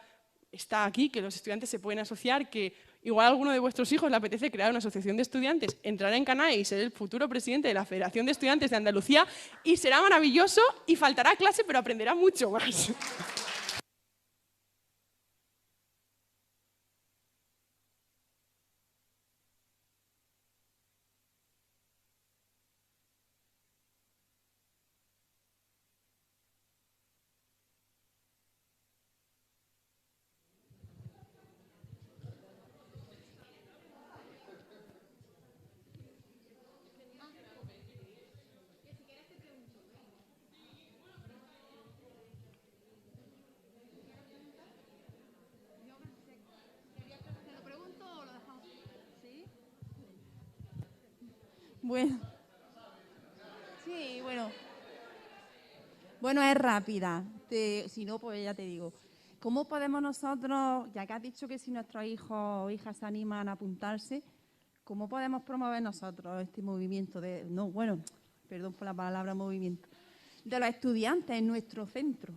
está aquí, que los estudiantes se pueden asociar, que igual a alguno de vuestros hijos le apetece crear una asociación de estudiantes, entrar en CANAE y ser el futuro presidente de la Federación de Estudiantes de Andalucía, y será maravilloso y faltará clase, pero aprenderá mucho más. Bueno, sí, bueno, es rápida. Si no, pues ya te digo. ¿Cómo podemos nosotros, ya que has dicho que si nuestros hijos o hijas se animan a apuntarse, cómo podemos promover nosotros este movimiento perdón por la palabra movimiento, de los estudiantes en nuestro centro?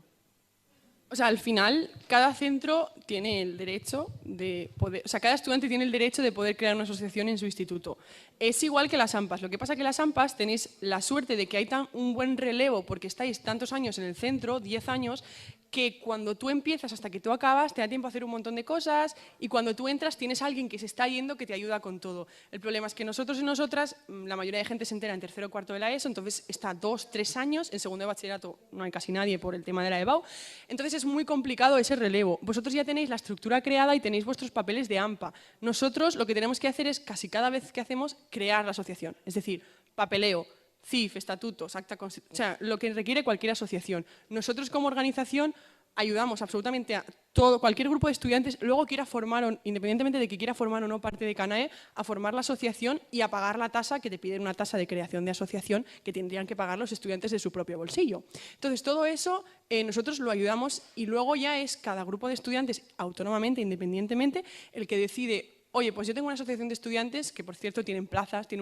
O sea, al final, cada centro tiene el derecho de poder, o sea, cada estudiante tiene el derecho de poder crear una asociación en su instituto. Es igual que las AMPAs. Lo que pasa es que las AMPAs tenéis la suerte de que hay un buen relevo porque estáis tantos años en el centro, 10 años, que cuando tú empiezas hasta que tú acabas te da tiempo a hacer un montón de cosas y cuando tú entras tienes a alguien que se está yendo que te ayuda con todo. El problema es que nosotros y nosotras, la mayoría de gente se entera en tercero o cuarto de la ESO, entonces está 2, 3 años, en segundo de bachillerato no hay casi nadie por el tema de la EBAU, entonces es muy complicado ese relevo. Vosotros ya tenéis la estructura creada y tenéis vuestros papeles de AMPA. Nosotros lo que tenemos que hacer es, casi cada vez que hacemos, crear la asociación, es decir, papeleo, CIF, estatutos, acta constitutiva, o sea, lo que requiere cualquier asociación. Nosotros como organización ayudamos absolutamente a todo, cualquier grupo de estudiantes, luego quiera formar, independientemente de que quiera formar o no parte de CANAE, a formar la asociación y a pagar la tasa que te piden, una tasa de creación de asociación que tendrían que pagar los estudiantes de su propio bolsillo. Entonces, todo eso nosotros lo ayudamos y luego ya es cada grupo de estudiantes, autónomamente, independientemente, el que decide. Oye, pues yo tengo una asociación de estudiantes que, por cierto, tiene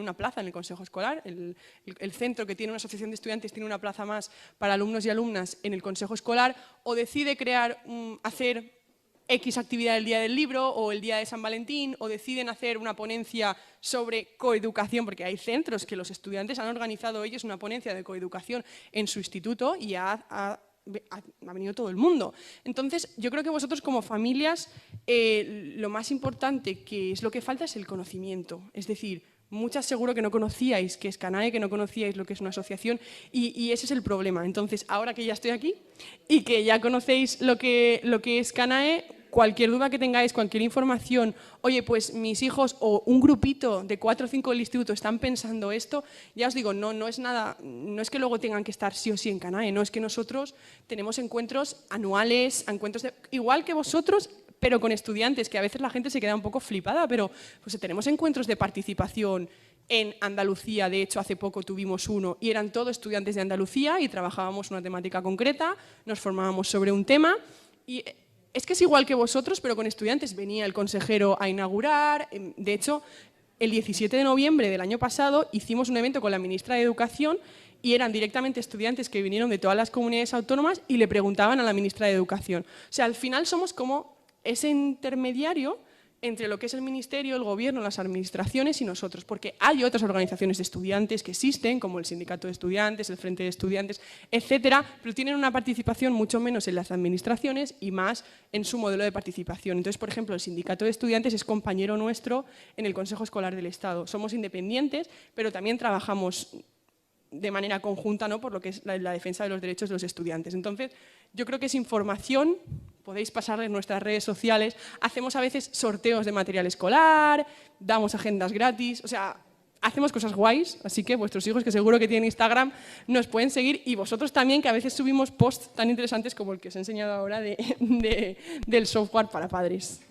una plaza en el Consejo Escolar. El centro que tiene una asociación de estudiantes tiene una plaza más para alumnos y alumnas en el Consejo Escolar, o decide hacer X actividad el día del libro o el día de San Valentín, o deciden hacer una ponencia sobre coeducación, porque hay centros que los estudiantes han organizado ellos una ponencia de coeducación en su instituto y ha venido todo el mundo. Entonces, yo creo que vosotros como familias, lo más importante que es lo que falta es el conocimiento. Es decir, muchas seguro que no conocíais qué es CANAE, que no conocíais lo que es una asociación y ese es el problema. Entonces, ahora que ya estoy aquí y que ya conocéis lo que es CANAE, cualquier duda que tengáis, cualquier información, oye, pues mis hijos o un grupito de 4 o 5 del instituto están pensando esto, ya os digo, no es nada, no es que luego tengan que estar sí o sí en CANAE, no, es que nosotros tenemos encuentros anuales, igual que vosotros, pero con estudiantes, que a veces la gente se queda un poco flipada, pero pues tenemos encuentros de participación en Andalucía. De hecho, hace poco tuvimos uno y eran todos estudiantes de Andalucía y trabajábamos una temática concreta, nos formábamos sobre un tema y es que es igual que vosotros, pero con estudiantes. Venía el consejero a inaugurar. De hecho, el 17 de noviembre del año pasado hicimos un evento con la ministra de Educación y eran directamente estudiantes que vinieron de todas las comunidades autónomas y le preguntaban a la ministra de Educación. O sea, al final somos como ese intermediario entre lo que es el ministerio, el gobierno, las administraciones y nosotros, porque hay otras organizaciones de estudiantes que existen, como el Sindicato de Estudiantes, el Frente de Estudiantes, etcétera, pero tienen una participación mucho menos en las administraciones y más en su modelo de participación. Entonces, por ejemplo, el Sindicato de Estudiantes es compañero nuestro en el Consejo Escolar del Estado. Somos independientes, pero también trabajamos de manera conjunta, ¿no?, por lo que es la defensa de los derechos de los estudiantes. Entonces, yo creo que es información, podéis pasarle en nuestras redes sociales, hacemos a veces sorteos de material escolar, damos agendas gratis, o sea, hacemos cosas guays, así que vuestros hijos, que seguro que tienen Instagram, nos pueden seguir y vosotros también, que a veces subimos posts tan interesantes como el que os he enseñado ahora del software para padres.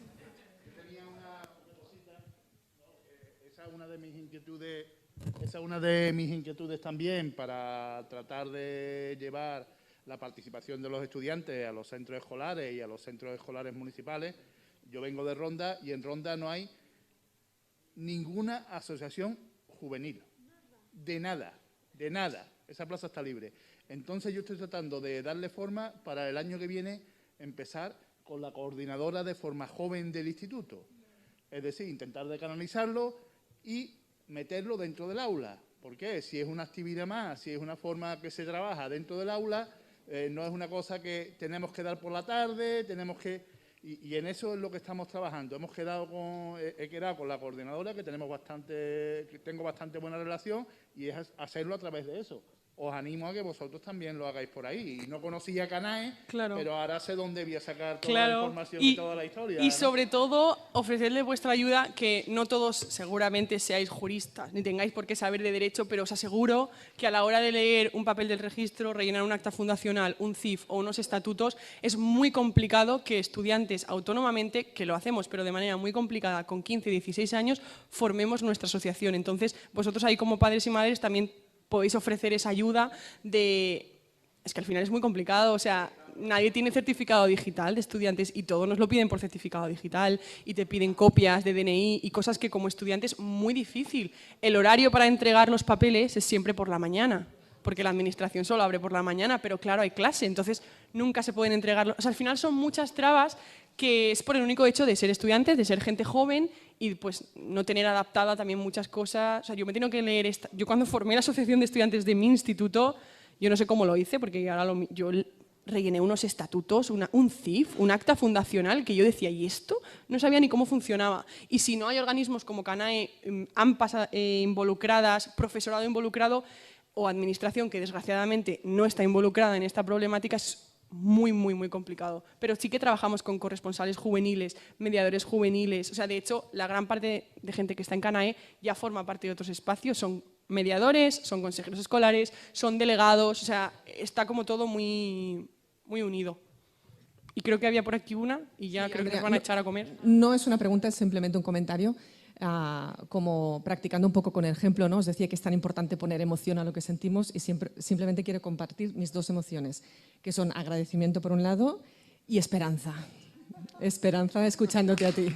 Tenía una cosita, esa es una de mis inquietudes. Esa es una de mis inquietudes también para tratar de llevar la participación de los estudiantes a los centros escolares y a los centros escolares municipales. Yo vengo de Ronda y en Ronda no hay ninguna asociación juvenil. De nada. Esa plaza está libre. Entonces yo estoy tratando de darle forma para el año que viene empezar con la coordinadora de forma joven del instituto. Es decir, intentar de canalizarlo y meterlo dentro del aula. ¿Por qué? Si es una actividad más, si es una forma que se trabaja dentro del aula, no es una cosa que tenemos que dar por la tarde, tenemos que... Y en eso es lo que estamos trabajando. He quedado con la coordinadora, que tengo bastante buena relación, y es hacerlo a través de eso. Os animo a que vosotros también lo hagáis por ahí. Y no conocía Canae, pero ahora sé dónde voy a sacar toda la información y toda la historia. Y sobre todo, ofrecerle vuestra ayuda, que no todos seguramente seáis juristas, ni tengáis por qué saber de derecho, pero os aseguro que a la hora de leer un papel del registro, rellenar un acta fundacional, un CIF o unos estatutos, es muy complicado que estudiantes autónomamente, que lo hacemos, pero de manera muy complicada, con 15, 16 años, formemos nuestra asociación. Entonces, vosotros ahí como padres y madres también podéis ofrecer esa ayuda de... Es que al final es muy complicado, o sea, nadie tiene certificado digital de estudiantes y todos nos lo piden por certificado digital y te piden copias de DNI y cosas que como estudiante es muy difícil. El horario para entregar los papeles es siempre por la mañana, porque la administración solo abre por la mañana, pero claro, hay clase, entonces nunca se pueden entregar. O sea, al final son muchas trabas que es por el único hecho de ser estudiantes, de ser gente joven y pues no tener adaptada también muchas cosas. O sea, yo me tengo que leer yo cuando formé la asociación de estudiantes de mi instituto, yo no sé cómo lo hice, porque ahora yo rellené unos estatutos, un CIF, un acta fundacional, que yo decía, ¿y esto? No sabía ni cómo funcionaba. Y si no hay organismos como Canae, AMPAs involucradas, profesorado involucrado o administración que desgraciadamente no está involucrada en esta problemática, es muy, muy, muy complicado. Pero sí que trabajamos con corresponsales juveniles, mediadores juveniles. O sea, de hecho, la gran parte de gente que está en Canae ya forma parte de otros espacios. Son mediadores, son consejeros escolares, son delegados. O sea, está como todo muy, muy unido. Y creo que había por aquí una y ya creo que nos van a echar a comer. No es una pregunta, es simplemente un comentario. Como practicando un poco con el ejemplo, ¿no? Os decía que es tan importante poner emoción a lo que sentimos y simplemente quiero compartir mis dos emociones, que son agradecimiento por un lado y esperanza. Esperanza escuchándote a ti.